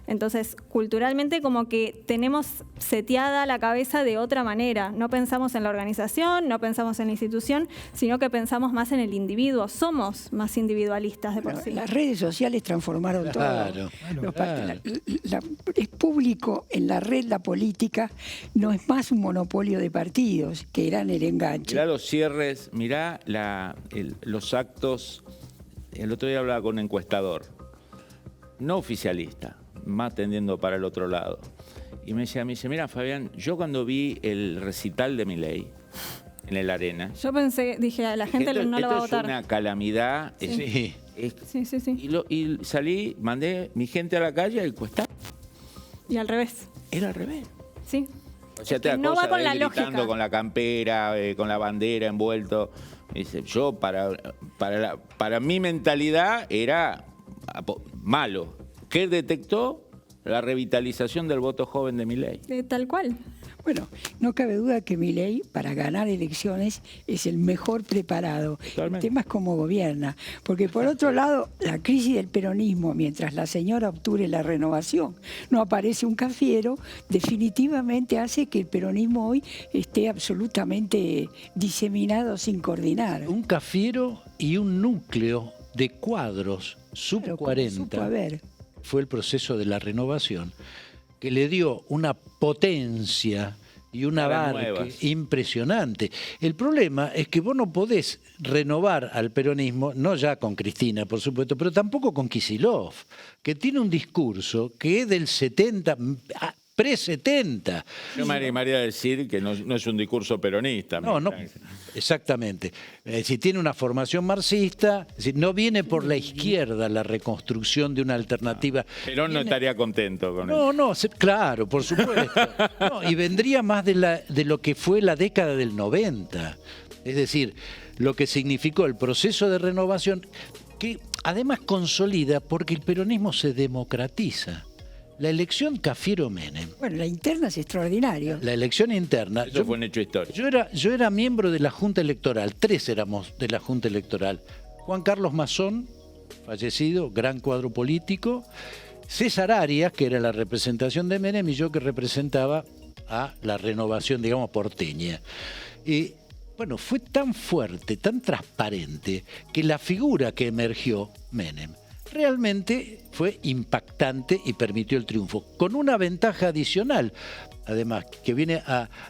Speaker 1: Entonces, culturalmente como que tenemos seteada la cabeza de otra manera. No pensamos en la organización, no pensamos en la institución, sino que pensamos más en el individuo. Somos más individualistas de por
Speaker 4: Bueno,
Speaker 1: sí.
Speaker 4: las redes sociales transformaron
Speaker 5: Claro,
Speaker 4: todo.
Speaker 5: claro.
Speaker 4: Es público en la red, la política no es más un monopolio de partidos, que eran el enganche.
Speaker 2: Mirá los cierres, mirá los actos. El otro día hablaba con un encuestador, no oficialista, más tendiendo para el otro lado. Y me dice, mira, Fabián, yo cuando vi el recital de Milei en el Arena,
Speaker 1: Yo pensé, dije, a la gente no lo va a
Speaker 2: esto
Speaker 1: votar.
Speaker 2: es una calamidad.
Speaker 5: Sí.
Speaker 1: Sí.
Speaker 2: Y salí, mandé mi gente a la calle a encuestar.
Speaker 1: Y al revés.
Speaker 2: Era al revés.
Speaker 1: Sí.
Speaker 2: O sea,
Speaker 1: Es
Speaker 2: te
Speaker 1: que
Speaker 2: da
Speaker 1: no
Speaker 2: cosa
Speaker 1: va con
Speaker 2: de
Speaker 1: la
Speaker 2: él gritando
Speaker 1: lógica.
Speaker 2: con la campera, con la bandera envuelto. Me dice, yo para mi mentalidad era malo. ¿Qué detectó? La revitalización del voto joven de Milei.
Speaker 1: Tal cual.
Speaker 4: Bueno, no cabe duda que Milei, para ganar elecciones, es el mejor preparado.
Speaker 2: Totalmente.
Speaker 4: El tema es cómo gobierna. Porque por otro lado, la crisis del peronismo, mientras la señora obture la renovación, no aparece un cafiero, definitivamente hace que el peronismo hoy esté absolutamente diseminado sin coordinar.
Speaker 5: Un cafiero y un núcleo de cuadros sub
Speaker 4: Claro, como
Speaker 5: 40
Speaker 4: supo haber.
Speaker 5: fue el proceso de la renovación que le dio una potencia y un
Speaker 2: Caras
Speaker 5: abarque
Speaker 2: nuevas.
Speaker 5: impresionante. El problema es que vos no podés renovar al peronismo, no ya con Cristina, por supuesto, pero tampoco con Kicillof, que tiene un discurso que es del 70, pre-70.
Speaker 2: Yo me animaría a decir que no es un discurso peronista.
Speaker 5: No, no, exactamente. Si tiene una formación marxista, es decir, no viene por la izquierda la reconstrucción de una alternativa.
Speaker 2: Perón no estaría contento con eso.
Speaker 5: No, claro, por supuesto. No, y vendría más de lo que fue la década del 90. Es decir, lo que significó el proceso de renovación, que además consolida porque el peronismo se democratiza. La elección Cafiero-Menem,
Speaker 4: Bueno, la interna es extraordinaria.
Speaker 5: la elección interna.
Speaker 2: Eso fue un hecho histórico.
Speaker 5: Yo era miembro de la Junta Electoral, 3 éramos de la Junta Electoral. Juan Carlos Mazón, fallecido, gran cuadro político. César Arias, que era la representación de Menem, y yo que representaba a la renovación, digamos, porteña. Y bueno, fue tan fuerte, tan transparente, que la figura que emergió, Menem, realmente fue impactante y permitió el triunfo, con una ventaja adicional, además, que viene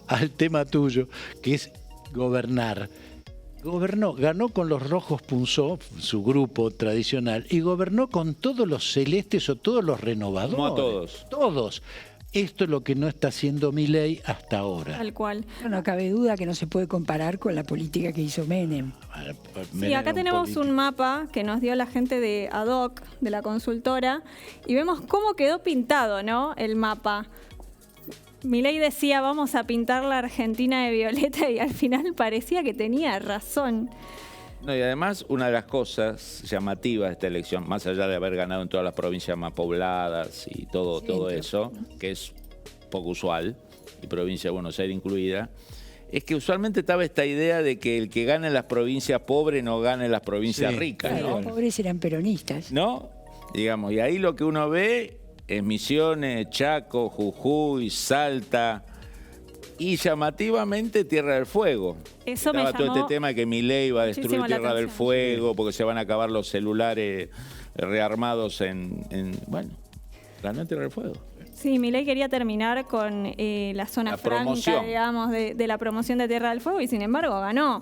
Speaker 5: al tema tuyo, que es gobernar. Ganó con los rojos Punzó, su grupo tradicional, y gobernó con todos los celestes o todos los renovadores.
Speaker 2: Como a todos.
Speaker 5: Todos. Esto es lo que no está haciendo Milei hasta ahora.
Speaker 1: Tal cual.
Speaker 4: No cabe duda que no se puede comparar con la política que hizo Menem.
Speaker 1: Sí, acá tenemos un mapa que nos dio la gente de ADOC, de la consultora, y vemos cómo quedó pintado, ¿no? El mapa. Milei decía, vamos a pintar la Argentina de violeta, y al final parecía que tenía razón.
Speaker 2: No, y además, una de las cosas llamativas de esta elección, más allá de haber ganado en todas las provincias más pobladas y todo eso, que es poco usual, y provincia de Buenos Aires incluida, es que usualmente estaba esta idea de que el que gana en las provincias pobres no gana en las provincias ricas,
Speaker 4: Claro,
Speaker 2: ¿no?
Speaker 4: los pobres eran peronistas.
Speaker 2: ¿No? Digamos, y ahí lo que uno ve es Misiones, Chaco, Jujuy, Salta y llamativamente Tierra del Fuego.
Speaker 1: Eso me
Speaker 2: Estaba todo
Speaker 1: llamó
Speaker 2: este tema que Milei va a destruir
Speaker 1: muchísimo la
Speaker 2: Tierra del
Speaker 1: atención.
Speaker 2: Fuego porque se van a acabar los celulares rearmados bueno, realmente Tierra del Fuego.
Speaker 1: Sí, Milei quería terminar con la zona
Speaker 2: La
Speaker 1: franca,
Speaker 2: promoción.
Speaker 1: digamos, de la promoción de Tierra del Fuego, y sin embargo ganó.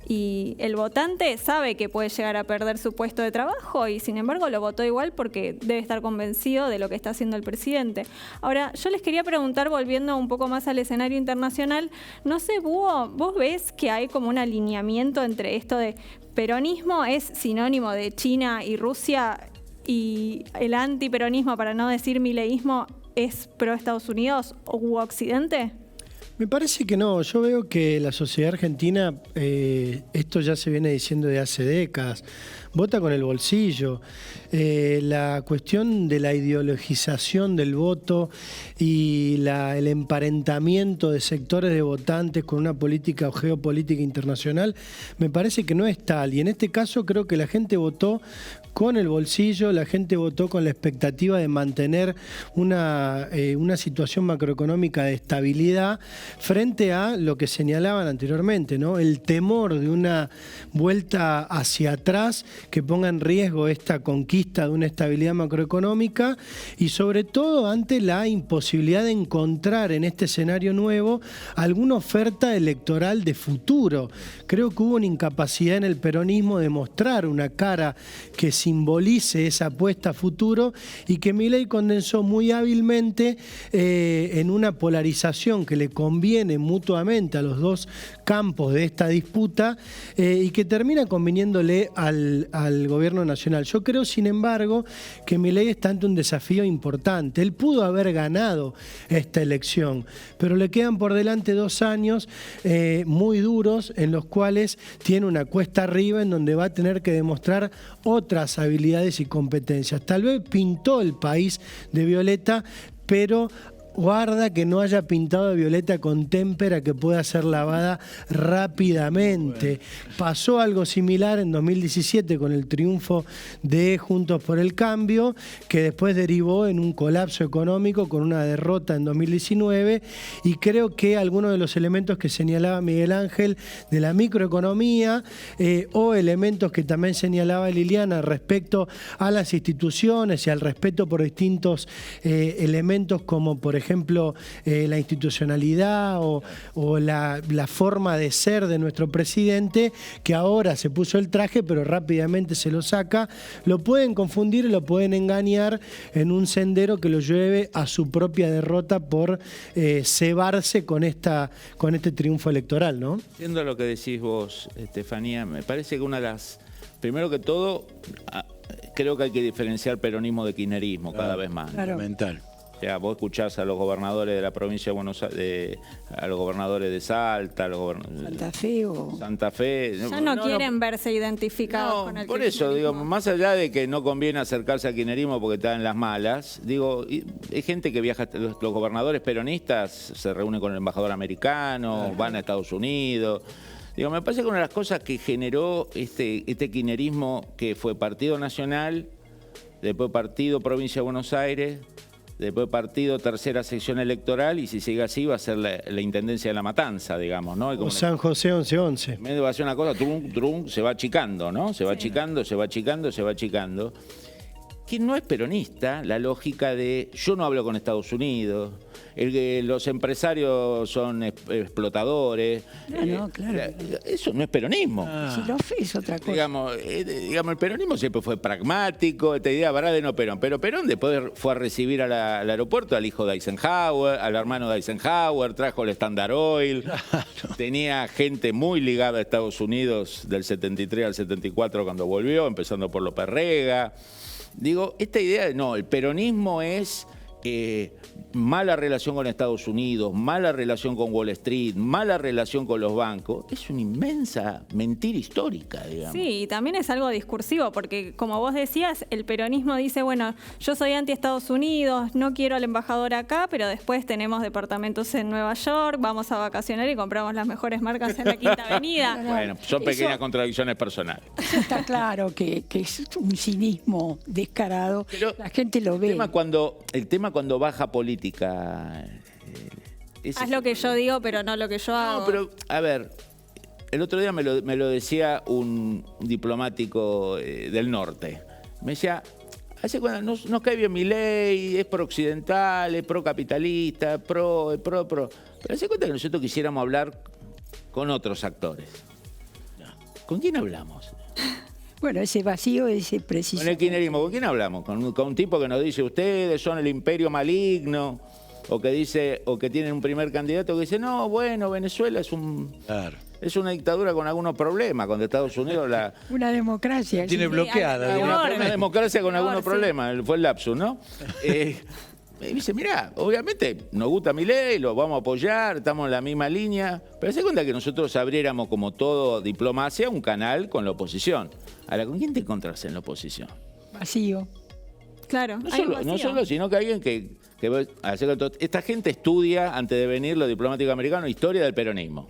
Speaker 1: Y el votante sabe que puede llegar a perder su puesto de trabajo, y sin embargo lo votó igual porque debe estar convencido de lo que está haciendo el presidente. Ahora, yo les quería preguntar, volviendo un poco más al escenario internacional, no sé, Búho, ¿vos ves que hay como un alineamiento entre esto de peronismo es sinónimo de China y Rusia y el antiperonismo, para no decir mileísmo, es pro Estados Unidos u Occidente?
Speaker 3: Me parece que no. Yo veo que la sociedad argentina, esto ya se viene diciendo de hace décadas, vota con el bolsillo. La cuestión de la ideologización del voto y el emparentamiento de sectores de votantes con una política o geopolítica internacional, me parece que no es tal. Y en este caso creo que la gente votó con el bolsillo, la gente votó con la expectativa de mantener una situación macroeconómica de estabilidad frente a lo que señalaban anteriormente, ¿no? El temor de una vuelta hacia atrás que ponga en riesgo esta conquista de una estabilidad macroeconómica y sobre todo ante la imposibilidad de encontrar en este escenario nuevo alguna oferta electoral de futuro. Creo que hubo una incapacidad en el peronismo de mostrar una cara que simbolice esa apuesta a futuro y que Milei condensó muy hábilmente en una polarización que le conviene mutuamente a los dos campos de esta disputa y que termina conviniéndole al gobierno nacional. Yo creo, sin embargo, que Milei está ante un desafío importante. Él pudo haber ganado esta elección, pero le quedan por delante 2 años muy duros en los cuales tiene una cuesta arriba en donde va a tener que demostrar otras habilidades y competencias. Tal vez pintó el país de violeta, pero guarda que no haya pintado de violeta con témpera que pueda ser lavada rápidamente. Pasó algo similar en 2017 con el triunfo de Juntos por el Cambio, que después derivó en un colapso económico con una derrota en 2019, y creo que algunos de los elementos que señalaba Miguel Ángel de la microeconomía o elementos que también señalaba Liliana respecto a las instituciones y al respeto por distintos elementos como por ejemplo la institucionalidad o la forma de ser de nuestro presidente, que ahora se puso el traje pero rápidamente se lo saca, lo pueden confundir y lo pueden engañar en un sendero que lo lleve a su propia derrota por cebarse con este triunfo electoral, ¿no?
Speaker 2: Siendo lo que decís vos, Estefanía, me parece que una de las... Primero que todo, creo que hay que diferenciar peronismo de kirchnerismo cada vez más.
Speaker 4: Claro.
Speaker 5: Fundamental.
Speaker 2: O sea, vos escuchás a los gobernadores de la provincia de Buenos Aires, a los gobernadores de Salta, a los
Speaker 4: Santa Fe o...
Speaker 2: Santa Fe.
Speaker 1: Ya no quieren verse identificados con el
Speaker 2: por eso, digo, más allá de que no conviene acercarse al kirchnerismo porque está en las malas, digo, hay gente que viaja, los gobernadores peronistas se reúnen con el embajador americano, van a Estados Unidos. Digo, me parece que una de las cosas que generó este kirchnerismo, que fue Partido Nacional, después Partido Provincia de Buenos Aires, después partido tercera sección electoral, y si sigue así va a ser la Intendencia de La Matanza, digamos, ¿no?
Speaker 3: O San José 1111.
Speaker 2: En vez de va a ser una cosa, se va achicando, ¿no? Se va achicando, se va achicando, se va achicando. Que no es peronista la lógica de yo no hablo con Estados Unidos, los empresarios son explotadores.
Speaker 4: No, claro.
Speaker 2: Eso no es peronismo.
Speaker 4: Si lo es otra cosa.
Speaker 2: Digamos, el peronismo siempre fue pragmático, esta idea Varela no Perón. Pero Perón después fue a recibir al aeropuerto al hijo de Eisenhower, al hermano de Eisenhower, trajo el Standard Oil, tenía gente muy ligada a Estados Unidos del 73 al 74 cuando volvió, empezando por López Rega. Digo, esta idea de no, el peronismo es mala relación con Estados Unidos, mala relación con Wall Street, mala relación con los bancos, es una inmensa mentira histórica, digamos.
Speaker 1: Sí, y también es algo discursivo, porque como vos decías, el peronismo dice, bueno, yo soy anti-Estados Unidos, no quiero al embajador acá, pero después tenemos departamentos en Nueva York, vamos a vacacionar y compramos las mejores marcas en la Quinta Avenida.
Speaker 2: Bueno, son pequeñas contradicciones personales.
Speaker 4: Eso está claro que es un cinismo descarado.
Speaker 2: Pero
Speaker 4: la gente lo ve.
Speaker 2: El tema cuando baja política...
Speaker 1: Haz lo que yo digo, pero no lo que yo hago.
Speaker 2: No, pero, a ver, el otro día me lo decía un diplomático del norte. Me decía, hace cuando nos cae bien Milei, es pro-occidental, es pro-capitalista, pro. Pero hace cuenta que nosotros quisiéramos hablar con otros actores. ¿Con quién hablamos?
Speaker 4: Bueno, ese vacío, ese preciso.
Speaker 2: Con el kirchnerismo, ¿con quién hablamos? Con un tipo que nos dice, ustedes son el imperio maligno, o que dice, o que tienen un primer candidato que dice, no, bueno, Venezuela es un...
Speaker 5: Claro.
Speaker 2: es una dictadura con algunos problemas, cuando Estados Unidos la...
Speaker 4: Una democracia.
Speaker 5: Tiene bloqueada.
Speaker 2: Una democracia con algunos
Speaker 1: sí.
Speaker 2: problemas, fue el lapsus, ¿no? Me dice, mirá, obviamente nos gusta Milei, lo vamos a apoyar, estamos en la misma línea, pero se cuenta que nosotros abriéramos, como todo diplomacia, un canal con la oposición. Ahora, ¿con quién te encontrás en la oposición?
Speaker 4: Vacío.
Speaker 1: Claro,
Speaker 2: No
Speaker 1: hay un
Speaker 2: solo, no
Speaker 1: vacío.
Speaker 2: solo, sino que alguien que esta gente estudia, antes de venir los diplomáticos americanos, historia del peronismo.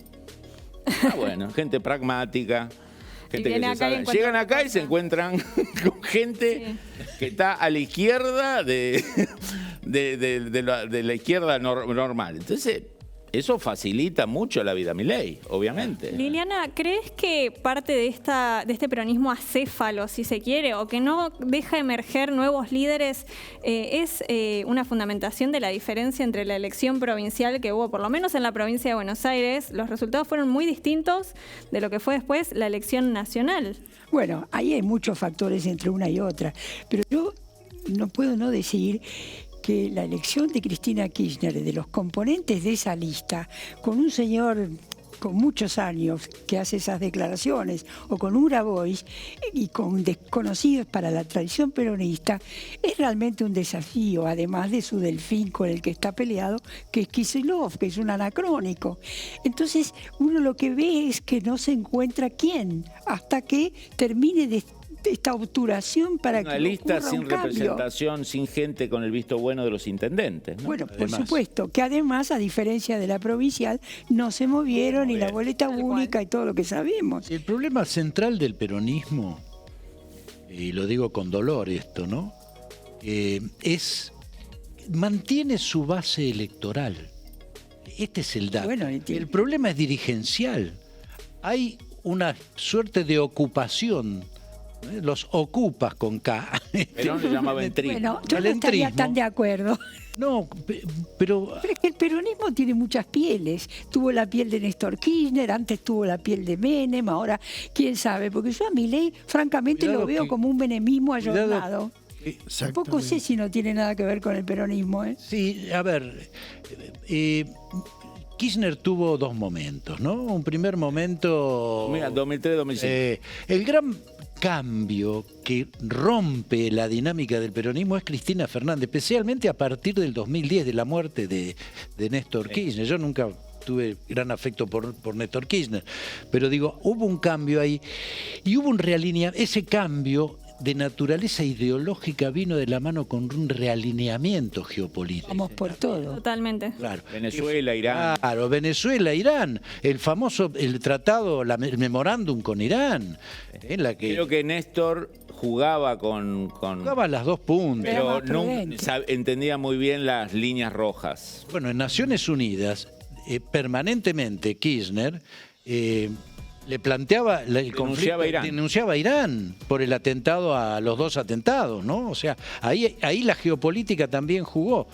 Speaker 2: Ah, bueno, gente pragmática. Gente
Speaker 1: viene
Speaker 2: que
Speaker 1: acá y encuentra
Speaker 2: llegan
Speaker 1: otra
Speaker 2: acá y
Speaker 1: cosa.
Speaker 2: se encuentran con gente que está a la izquierda de la izquierda normal. Entonces, eso facilita mucho la vida a Milei, obviamente.
Speaker 1: Liliana, ¿crees que parte de este peronismo acéfalo, si se quiere, o que no deja emerger nuevos líderes, es una fundamentación de la diferencia entre la elección provincial que hubo, por lo menos en la provincia de Buenos Aires? Los resultados fueron muy distintos de lo que fue después la elección nacional.
Speaker 4: Bueno, ahí hay muchos factores entre una y otra, pero yo no puedo no decir que la elección de Cristina Kirchner, de los componentes de esa lista, con un señor con muchos años que hace esas declaraciones, o con un Grabois y con desconocidos para la tradición peronista, es realmente un desafío, además de su delfín con el que está peleado, que es Kicillof, que es un anacrónico. Entonces, uno lo que ve es que no se encuentra quién, hasta que termine de esta obturación para
Speaker 2: Una
Speaker 4: que
Speaker 2: lista
Speaker 4: ocurra
Speaker 2: sin
Speaker 4: un cambio.
Speaker 2: representación, sin gente con el visto bueno de los intendentes, ¿no?
Speaker 4: Bueno, por
Speaker 5: Además.
Speaker 4: supuesto, que además, a diferencia de la provincial, no se movieron y la boleta
Speaker 1: Tal
Speaker 4: única
Speaker 1: cual.
Speaker 4: y todo lo que sabemos.
Speaker 5: El problema central del peronismo, y lo digo con dolor esto, ¿no? Mantiene su base electoral. Este es el dato.
Speaker 4: Bueno, entiendo.
Speaker 5: El problema es dirigencial. Hay una suerte de ocupación. Los ocupas con K.
Speaker 2: Perón le llamaba entrismo.
Speaker 4: Bueno, yo no estaría
Speaker 5: Valentrismo.
Speaker 4: tan de acuerdo.
Speaker 5: No, pero
Speaker 4: Pero es que el peronismo tiene muchas pieles. Tuvo la piel de Néstor Kirchner, antes tuvo la piel de Menem, ahora quién sabe. Porque yo a Milei, francamente,
Speaker 5: Cuidado
Speaker 4: lo veo
Speaker 5: que-
Speaker 4: como un menemismo
Speaker 5: cuidado
Speaker 4: ayornado. Tampoco sé si no tiene nada que ver con el peronismo, ¿eh?
Speaker 5: Sí, a ver, Kirchner tuvo dos momentos, ¿no? Un primer momento...
Speaker 2: Mira, 2003-2005.
Speaker 5: El gran cambio que rompe la dinámica del peronismo es Cristina Fernández, especialmente a partir del 2010, de la muerte de Néstor Kirchner. Yo nunca tuve gran afecto por Néstor Kirchner, pero digo, hubo un cambio ahí y hubo un realineamiento. Ese cambio de naturaleza ideológica vino de la mano con un realineamiento geopolítico.
Speaker 4: Vamos por todo.
Speaker 1: Totalmente.
Speaker 5: Claro.
Speaker 2: Venezuela, Irán.
Speaker 5: Claro, Venezuela, Irán, el tratado, el memorándum con Irán, en la que
Speaker 2: Creo que Néstor jugaba con
Speaker 5: jugaba las dos puntas.
Speaker 4: Era
Speaker 2: pero
Speaker 4: más prudente.
Speaker 2: entendía muy bien las líneas rojas.
Speaker 5: Bueno, en Naciones Unidas, permanentemente Kirchner le planteaba el conflicto, denunciaba a Irán por el atentado a los dos atentados, ¿no? O sea, ahí la geopolítica también jugó.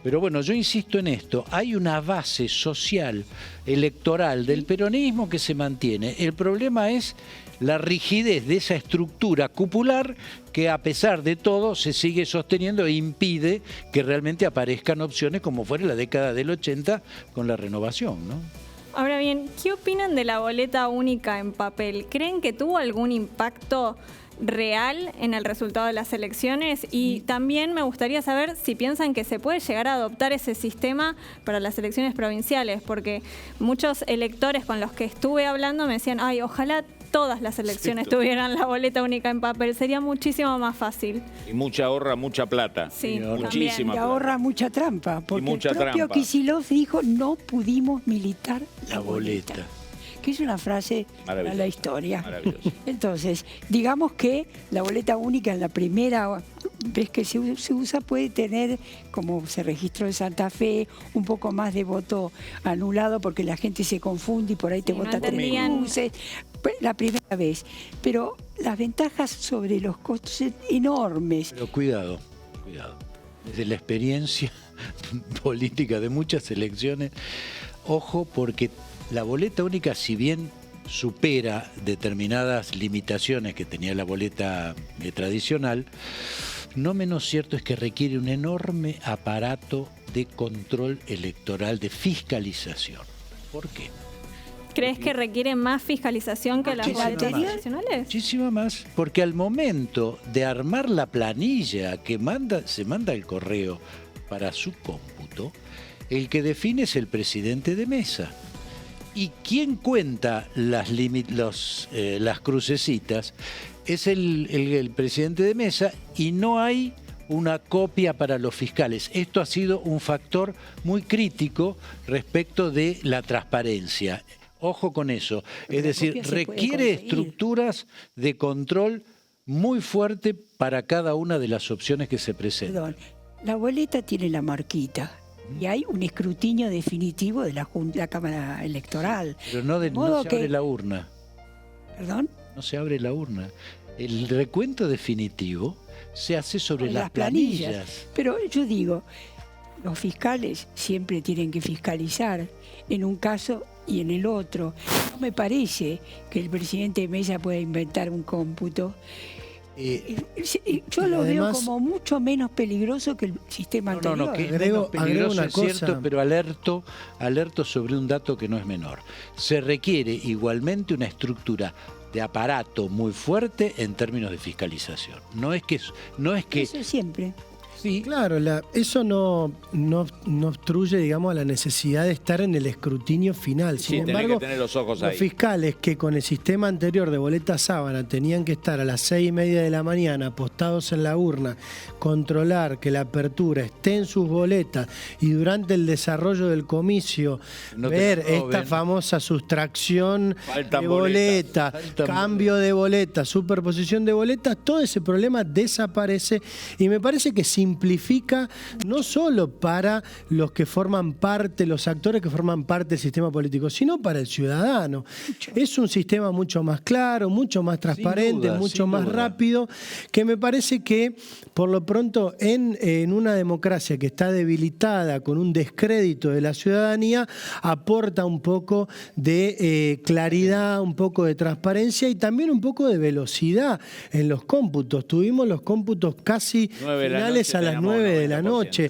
Speaker 5: Pero bueno, yo insisto en esto, hay una base social, electoral del peronismo que se mantiene. El problema es la rigidez de esa estructura cupular que a pesar de todo se sigue sosteniendo e impide que realmente aparezcan opciones como fue en la década del 80 con la renovación, ¿no?
Speaker 1: Ahora bien, ¿qué opinan de la boleta única en papel? ¿Creen que tuvo algún impacto real en el resultado de las elecciones? Y también me gustaría saber si piensan que se puede llegar a adoptar ese sistema para las elecciones provinciales, porque muchos electores con los que estuve hablando me decían, ay, ojalá todas las elecciones tuvieran la boleta única en papel, sería muchísimo más fácil.
Speaker 2: Y mucha ahorra, mucha plata.
Speaker 1: Sí,
Speaker 2: muchísima
Speaker 4: Y
Speaker 2: plata.
Speaker 4: ahorra mucha trampa, porque
Speaker 2: mucha
Speaker 4: el propio
Speaker 2: trampa.
Speaker 4: Kicillof dijo no pudimos militar la
Speaker 5: La
Speaker 4: boleta.
Speaker 5: boleta.
Speaker 4: Que es una frase para
Speaker 2: Maravilloso.
Speaker 4: la historia.
Speaker 2: Maravilloso.
Speaker 4: Entonces, digamos que la boleta única en la primera vez que se usa puede tener, como se registró en Santa Fe, un poco más de voto anulado porque la gente se confunde y por ahí te
Speaker 1: Sí, no
Speaker 4: vota tres
Speaker 1: entendían.
Speaker 4: luces. La primera vez. Pero las ventajas sobre los costos son enormes.
Speaker 5: Pero cuidado. Desde la experiencia política de muchas elecciones, ojo, porque la boleta única, si bien supera determinadas limitaciones que tenía la boleta tradicional, no menos cierto es que requiere un enorme aparato de control electoral, de fiscalización. ¿Por qué?
Speaker 1: ¿Crees que requiere más fiscalización que las boletas tradicionales?
Speaker 5: Muchísimo más, porque al momento de armar la planilla que se manda el correo para su cómputo, el que define es el presidente de mesa. Y quien cuenta las crucecitas es el presidente de mesa, y no hay una copia para los fiscales. Esto ha sido un factor muy crítico respecto de la transparencia. Ojo con eso. Es decir, requiere estructuras de control muy fuerte para cada una de las opciones que se presentan.
Speaker 4: Perdón, la boleta tiene la marquita y hay un escrutinio definitivo de la Cámara Electoral.
Speaker 5: Pero no se abre la urna.
Speaker 4: ¿Perdón?
Speaker 5: No se abre la urna. El recuento definitivo se hace sobre las planillas.
Speaker 4: Pero yo digo, los fiscales siempre tienen que fiscalizar en un caso y en el otro. No me parece que el presidente de mesa pueda inventar un cómputo. Yo lo veo como mucho menos peligroso que el sistema anterior.
Speaker 5: No, que agrego una cosa. Es cierto, pero alerto sobre un dato que no es menor. Se requiere igualmente una estructura de aparato muy fuerte en términos de fiscalización. No es que
Speaker 4: eso siempre.
Speaker 3: Sí, claro, eso no obstruye, digamos, a la necesidad de estar en el escrutinio final. Sin embargo,
Speaker 2: que tener los ojos ahí.
Speaker 3: Los fiscales que con el sistema anterior de boleta sábana tenían que estar a las 6:30 de la mañana apostados en la urna, controlar que la apertura esté en sus boletas y durante el desarrollo del comicio ver esta famosa sustracción de boletas, cambio de boletas, superposición de boletas, todo ese problema desaparece, y me parece que simplifica no solo para los que forman parte, los actores que forman parte del sistema político, sino para el ciudadano. Es un sistema mucho más claro, mucho más transparente, mucho más rápido, que me parece que por lo pronto en una democracia que está debilitada, con un descrédito de la ciudadanía, aporta un poco de claridad, un poco de transparencia y también un poco de velocidad en los cómputos. Tuvimos los cómputos casi finales a las 9 de la noche,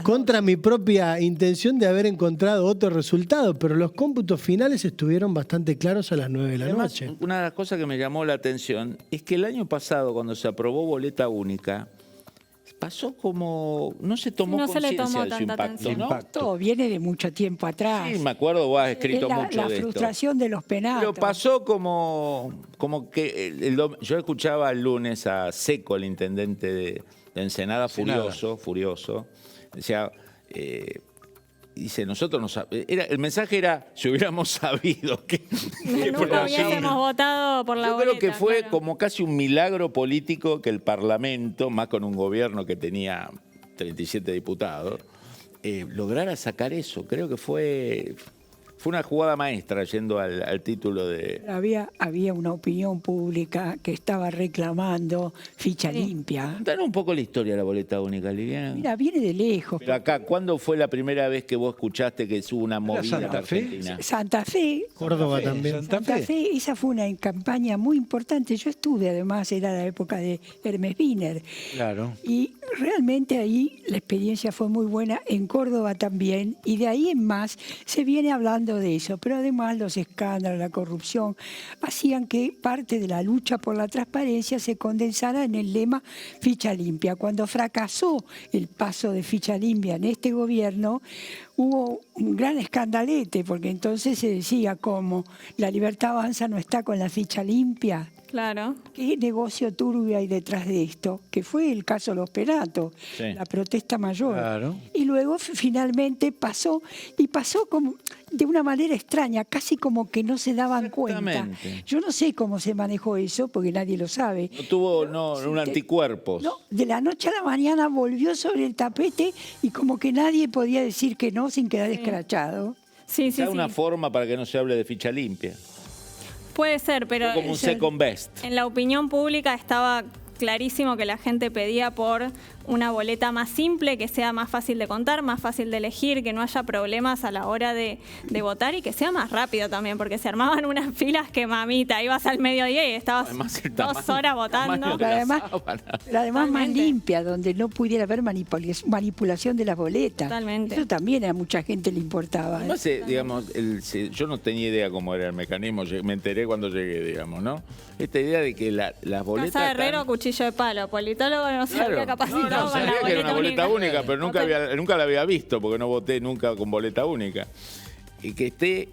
Speaker 3: contra mi propia intención de haber encontrado otro resultado, pero los cómputos finales estuvieron bastante claros a las 9 de la noche.
Speaker 2: Una de las cosas que me llamó la atención es que el año pasado, cuando se aprobó boleta única, pasó como... no se tomó conciencia de su impacto, ¿no?
Speaker 4: Todo viene de mucho tiempo atrás.
Speaker 2: Sí, me acuerdo, vos has escrito mucho de esto.
Speaker 4: La frustración de los penatos.
Speaker 2: Pero pasó como que... yo escuchaba el lunes a Seco, el intendente de Ensenada, furioso. Decía... dice, el mensaje era, si hubiéramos sabido que
Speaker 1: nunca hubiésemos votado por la boleta.
Speaker 2: Yo creo que fue como casi un milagro político que el Parlamento, más con un gobierno que tenía 37 diputados, lograra sacar eso. Creo que fue una jugada maestra yendo al título de...
Speaker 4: Había una opinión pública que estaba reclamando ficha limpia.
Speaker 2: Contanos un poco la historia de la boleta única, Liliana.
Speaker 4: Mira, viene de lejos.
Speaker 2: Pero acá, ¿cuándo fue la primera vez que vos escuchaste que hubo una movida en Argentina?
Speaker 4: Santa Fe.
Speaker 3: Córdoba también.
Speaker 4: Santa Fe, esa fue una campaña muy importante. Yo estuve, además, era la época de Hermes Wiener.
Speaker 5: Claro.
Speaker 4: Y realmente ahí la experiencia fue muy buena, en Córdoba también, y de ahí en más se viene hablando de eso, pero además los escándalos, la corrupción, hacían que parte de la lucha por la transparencia se condensara en el lema ficha limpia. Cuando fracasó el paso de ficha limpia en este gobierno, hubo un gran escandalete, porque entonces se decía como la Libertad Avanza no está con la ficha limpia.
Speaker 1: Claro. ¿Qué
Speaker 4: negocio turbio hay detrás de esto? Que fue el caso Los Penatos, la protesta mayor.
Speaker 5: Claro.
Speaker 4: Y luego finalmente pasó como de una manera extraña, casi como que no se daban cuenta. Yo no sé cómo se manejó eso, porque nadie lo sabe.
Speaker 2: No tuvo un anticuerpos.
Speaker 4: No, de la noche a la mañana volvió sobre el tapete y como que nadie podía decir que no sin quedar escrachado.
Speaker 1: Sí.
Speaker 2: Una forma para que no se hable de ficha limpia.
Speaker 1: Puede ser, pero
Speaker 2: como un second best.
Speaker 1: En la opinión pública estaba clarísimo que la gente pedía por una boleta más simple, que sea más fácil de contar, más fácil de elegir, que no haya problemas a la hora de votar y que sea más rápido también, porque se armaban unas filas que mamita, ibas al mediodía y estabas
Speaker 2: Además, el
Speaker 1: 2 horas votando.
Speaker 4: Pero además, más
Speaker 1: Totalmente.
Speaker 4: limpia, donde no pudiera haber manipulación de las boletas.
Speaker 1: Totalmente.
Speaker 4: Eso también a mucha gente le importaba.
Speaker 2: Además, digamos, yo no tenía idea cómo era el mecanismo, me enteré cuando llegué, digamos, ¿no? Esta idea de que las boletas...
Speaker 1: Casa de Herrero, cuchillo de palo. Politólogo no se había capacitado con
Speaker 2: sabía
Speaker 1: la
Speaker 2: que era una boleta única, pero
Speaker 1: Total.
Speaker 2: nunca la había visto, porque no voté nunca con boleta única. Y que esté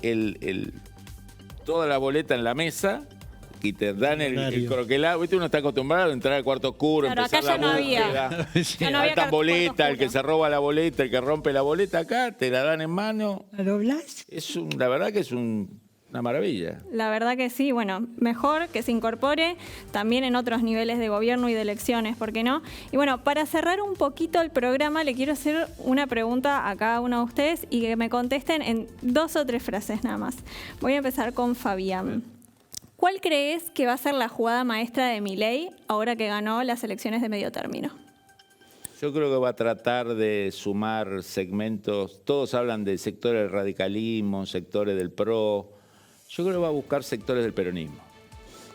Speaker 2: toda la boleta en la mesa y te dan el croquelado. ¿Viste? Uno está acostumbrado a entrar al cuarto oscuro,
Speaker 1: Claro,
Speaker 2: empezar
Speaker 1: acá ya
Speaker 2: la
Speaker 1: no
Speaker 2: búsqueda.
Speaker 1: había. Ya no había
Speaker 2: Faltan boleta,
Speaker 1: cuarto
Speaker 2: el que
Speaker 1: oscuro.
Speaker 2: se roba la boleta, el que rompe la boleta acá, te la dan en mano.
Speaker 4: ¿La doblás?
Speaker 2: La verdad que es una maravilla.
Speaker 1: La verdad que sí, bueno, mejor que se incorpore también en otros niveles de gobierno y de elecciones, ¿por qué no? Y bueno, para cerrar un poquito el programa, le quiero hacer una pregunta a cada uno de ustedes y que me contesten en 2 o 3 frases nada más. Voy a empezar con Fabián. ¿Cuál crees que va a ser la jugada maestra de Milei ahora que ganó las elecciones de medio término?
Speaker 2: Yo creo que va a tratar de sumar segmentos. Todos hablan de sectores del radicalismo, sectores del PRO. Yo creo que va a buscar sectores del peronismo.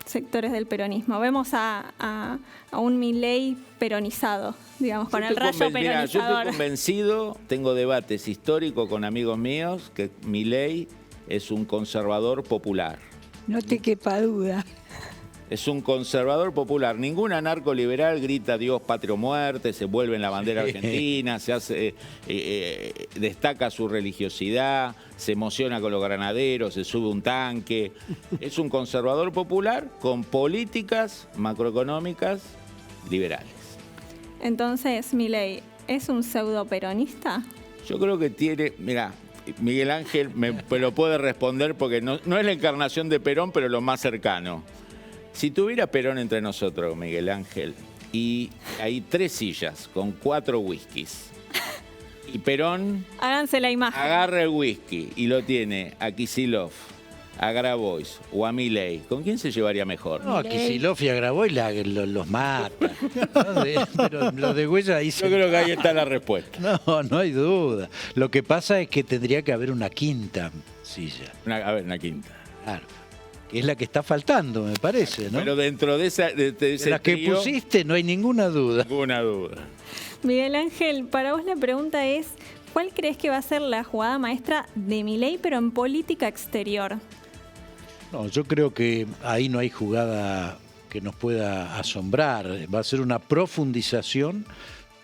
Speaker 1: Sectores del peronismo. Vemos a un Milei peronizado, digamos, con el rayo
Speaker 2: Mira, yo
Speaker 1: peronizador.
Speaker 2: estoy convencido, tengo debates históricos con amigos míos, que Milei es un conservador popular.
Speaker 4: No te quepa duda.
Speaker 2: Es un conservador popular. Ningún anarcoliberal grita Dios, patria o muerte, se vuelve en la bandera argentina, se hace, destaca su religiosidad, se emociona con los granaderos, se sube un tanque. Es un conservador popular con políticas macroeconómicas liberales.
Speaker 1: Entonces, Milei, ¿es un pseudo peronista?
Speaker 2: Yo creo que tiene, mira, Miguel Ángel me lo puede responder porque no es la encarnación de Perón, pero lo más cercano. Si tuviera Perón entre nosotros, Miguel Ángel, y hay 3 sillas con 4 whiskies, y Perón
Speaker 1: Háganse la imagen.
Speaker 2: agarra el whisky y lo tiene a Kicillof, a Grabois o a Milei, ¿con quién se llevaría mejor?
Speaker 5: No, a Kicillof y a Grabois los mata. Pero lo de Huella ahí
Speaker 2: Yo creo que ahí está la respuesta.
Speaker 5: No hay duda. Lo que pasa es que tendría que haber una quinta silla.
Speaker 2: Una quinta.
Speaker 5: Claro. Que es la que está faltando, me parece, ¿no?
Speaker 2: Pero dentro de ese
Speaker 5: De las que
Speaker 2: trío,
Speaker 5: pusiste no hay ninguna duda.
Speaker 2: ninguna duda.
Speaker 1: Miguel Ángel, para vos la pregunta es, ¿cuál crees que va a ser la jugada maestra de Milei, pero en política exterior?
Speaker 5: No, yo creo que ahí no hay jugada que nos pueda asombrar. Va a ser una profundización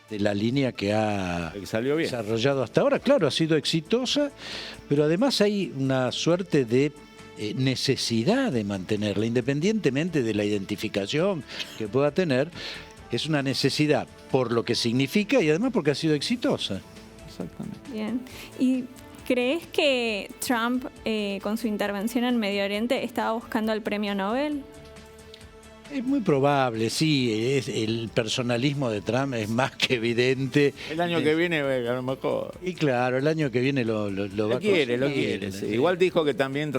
Speaker 5: de la línea que ha
Speaker 2: Que salió bien.
Speaker 5: desarrollado hasta ahora. Claro, ha sido exitosa, pero además hay una suerte de necesidad de mantenerla, independientemente de la identificación que pueda tener. Es una necesidad por lo que significa y además porque ha sido exitosa.
Speaker 2: Exactamente.
Speaker 1: Bien. ¿Y crees que Trump, con su intervención en Medio Oriente, estaba buscando el premio Nobel?
Speaker 5: Es muy probable, sí. El personalismo de Trump es más que evidente.
Speaker 2: El año que viene, a lo mejor.
Speaker 5: Y claro, el año que viene lo va
Speaker 2: Lo
Speaker 5: a
Speaker 2: quiere,
Speaker 5: conseguir.
Speaker 2: sí. Igual dijo que también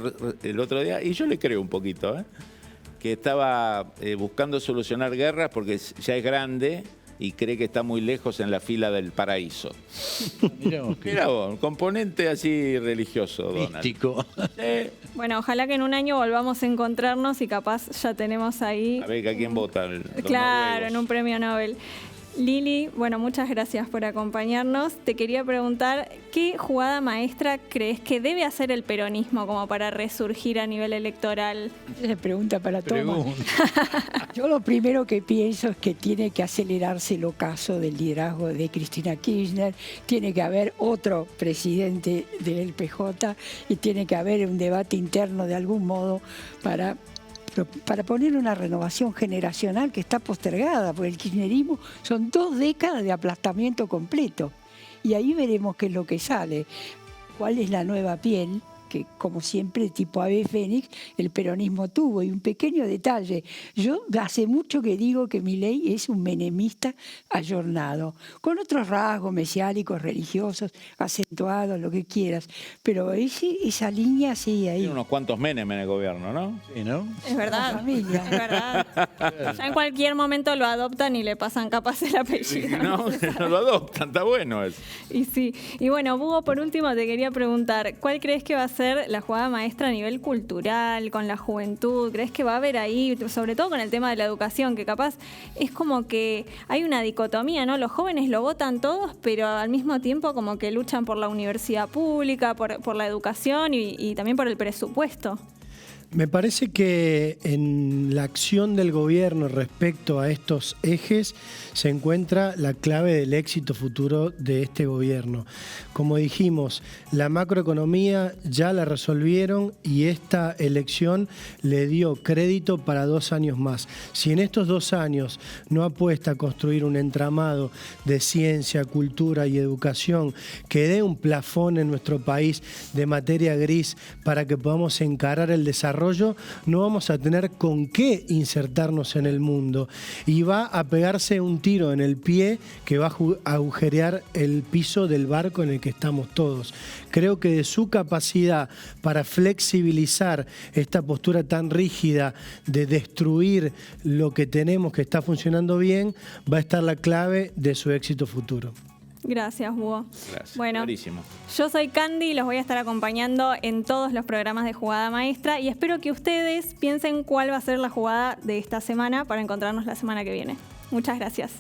Speaker 2: el otro día, y yo le creo un poquito, que estaba buscando solucionar guerras porque ya es grande y cree que está muy lejos en la fila del paraíso.
Speaker 5: Mirá vos, qué
Speaker 2: Mira vos, un componente así religioso, Donald.
Speaker 5: místico.
Speaker 1: Bueno, ojalá que en un año volvamos a encontrarnos y capaz ya tenemos ahí...
Speaker 2: A ver, ¿a quién vota? Los
Speaker 1: Claro,
Speaker 2: noruegos.
Speaker 1: en un premio Nobel. Lili, bueno, muchas gracias por acompañarnos. Te quería preguntar, ¿qué jugada maestra crees que debe hacer el peronismo como para resurgir a nivel electoral?
Speaker 4: Esa es pregunta para Tomás.
Speaker 5: Pregunta.
Speaker 4: Yo lo primero que pienso es que tiene que acelerarse el ocaso del liderazgo de Cristina Kirchner, tiene que haber otro presidente del PJ y tiene que haber un debate interno de algún modo para poner una renovación generacional que está postergada, porque el kirchnerismo son 2 décadas de aplastamiento completo. Y ahí veremos qué es lo que sale, cuál es la nueva piel que como siempre, tipo ave fénix, el peronismo tuvo. Y un pequeño detalle, yo hace mucho que digo que Milei es un menemista ayornado, con otros rasgos mesiánicos, religiosos, acentuados, lo que quieras, pero esa línea sigue ahí.
Speaker 2: Tiene unos cuantos Menem en el gobierno, ¿no?
Speaker 5: Sí, ¿no?
Speaker 1: Es verdad,
Speaker 4: familia.
Speaker 1: es verdad. Ya en cualquier momento lo adoptan y le pasan capaz el apellido.
Speaker 2: No, no lo adoptan, está bueno eso.
Speaker 1: Y sí. Y bueno, Hugo, por último te quería preguntar, ¿cuál crees que va a ser la jugada maestra a nivel cultural, con la juventud? ¿Crees que va a haber ahí, sobre todo con el tema de la educación, que capaz es como que hay una dicotomía, ¿no? Los jóvenes lo votan todos, pero al mismo tiempo como que luchan por la universidad pública, por la educación y también por el presupuesto?
Speaker 3: Me parece que en la acción del gobierno respecto a estos ejes se encuentra la clave del éxito futuro de este gobierno. Como dijimos, la macroeconomía ya la resolvieron y esta elección le dio crédito para 2 años más. Si en estos 2 años no apuesta a construir un entramado de ciencia, cultura y educación que dé un plafón en nuestro país de materia gris para que podamos encarar el desarrollo, no vamos a tener con qué insertarnos en el mundo y va a pegarse un tiro en el pie que va a agujerear el piso del barco en el que estamos todos. Creo que de su capacidad para flexibilizar esta postura tan rígida de destruir lo que tenemos que está funcionando bien, va a estar la clave de su éxito futuro.
Speaker 1: Gracias, Hugo.
Speaker 2: Gracias.
Speaker 1: Bueno,
Speaker 2: Clarísimo.
Speaker 1: yo soy Candy y los voy a estar acompañando en todos los programas de Jugada Maestra y espero que ustedes piensen cuál va a ser la jugada de esta semana para encontrarnos la semana que viene. Muchas gracias.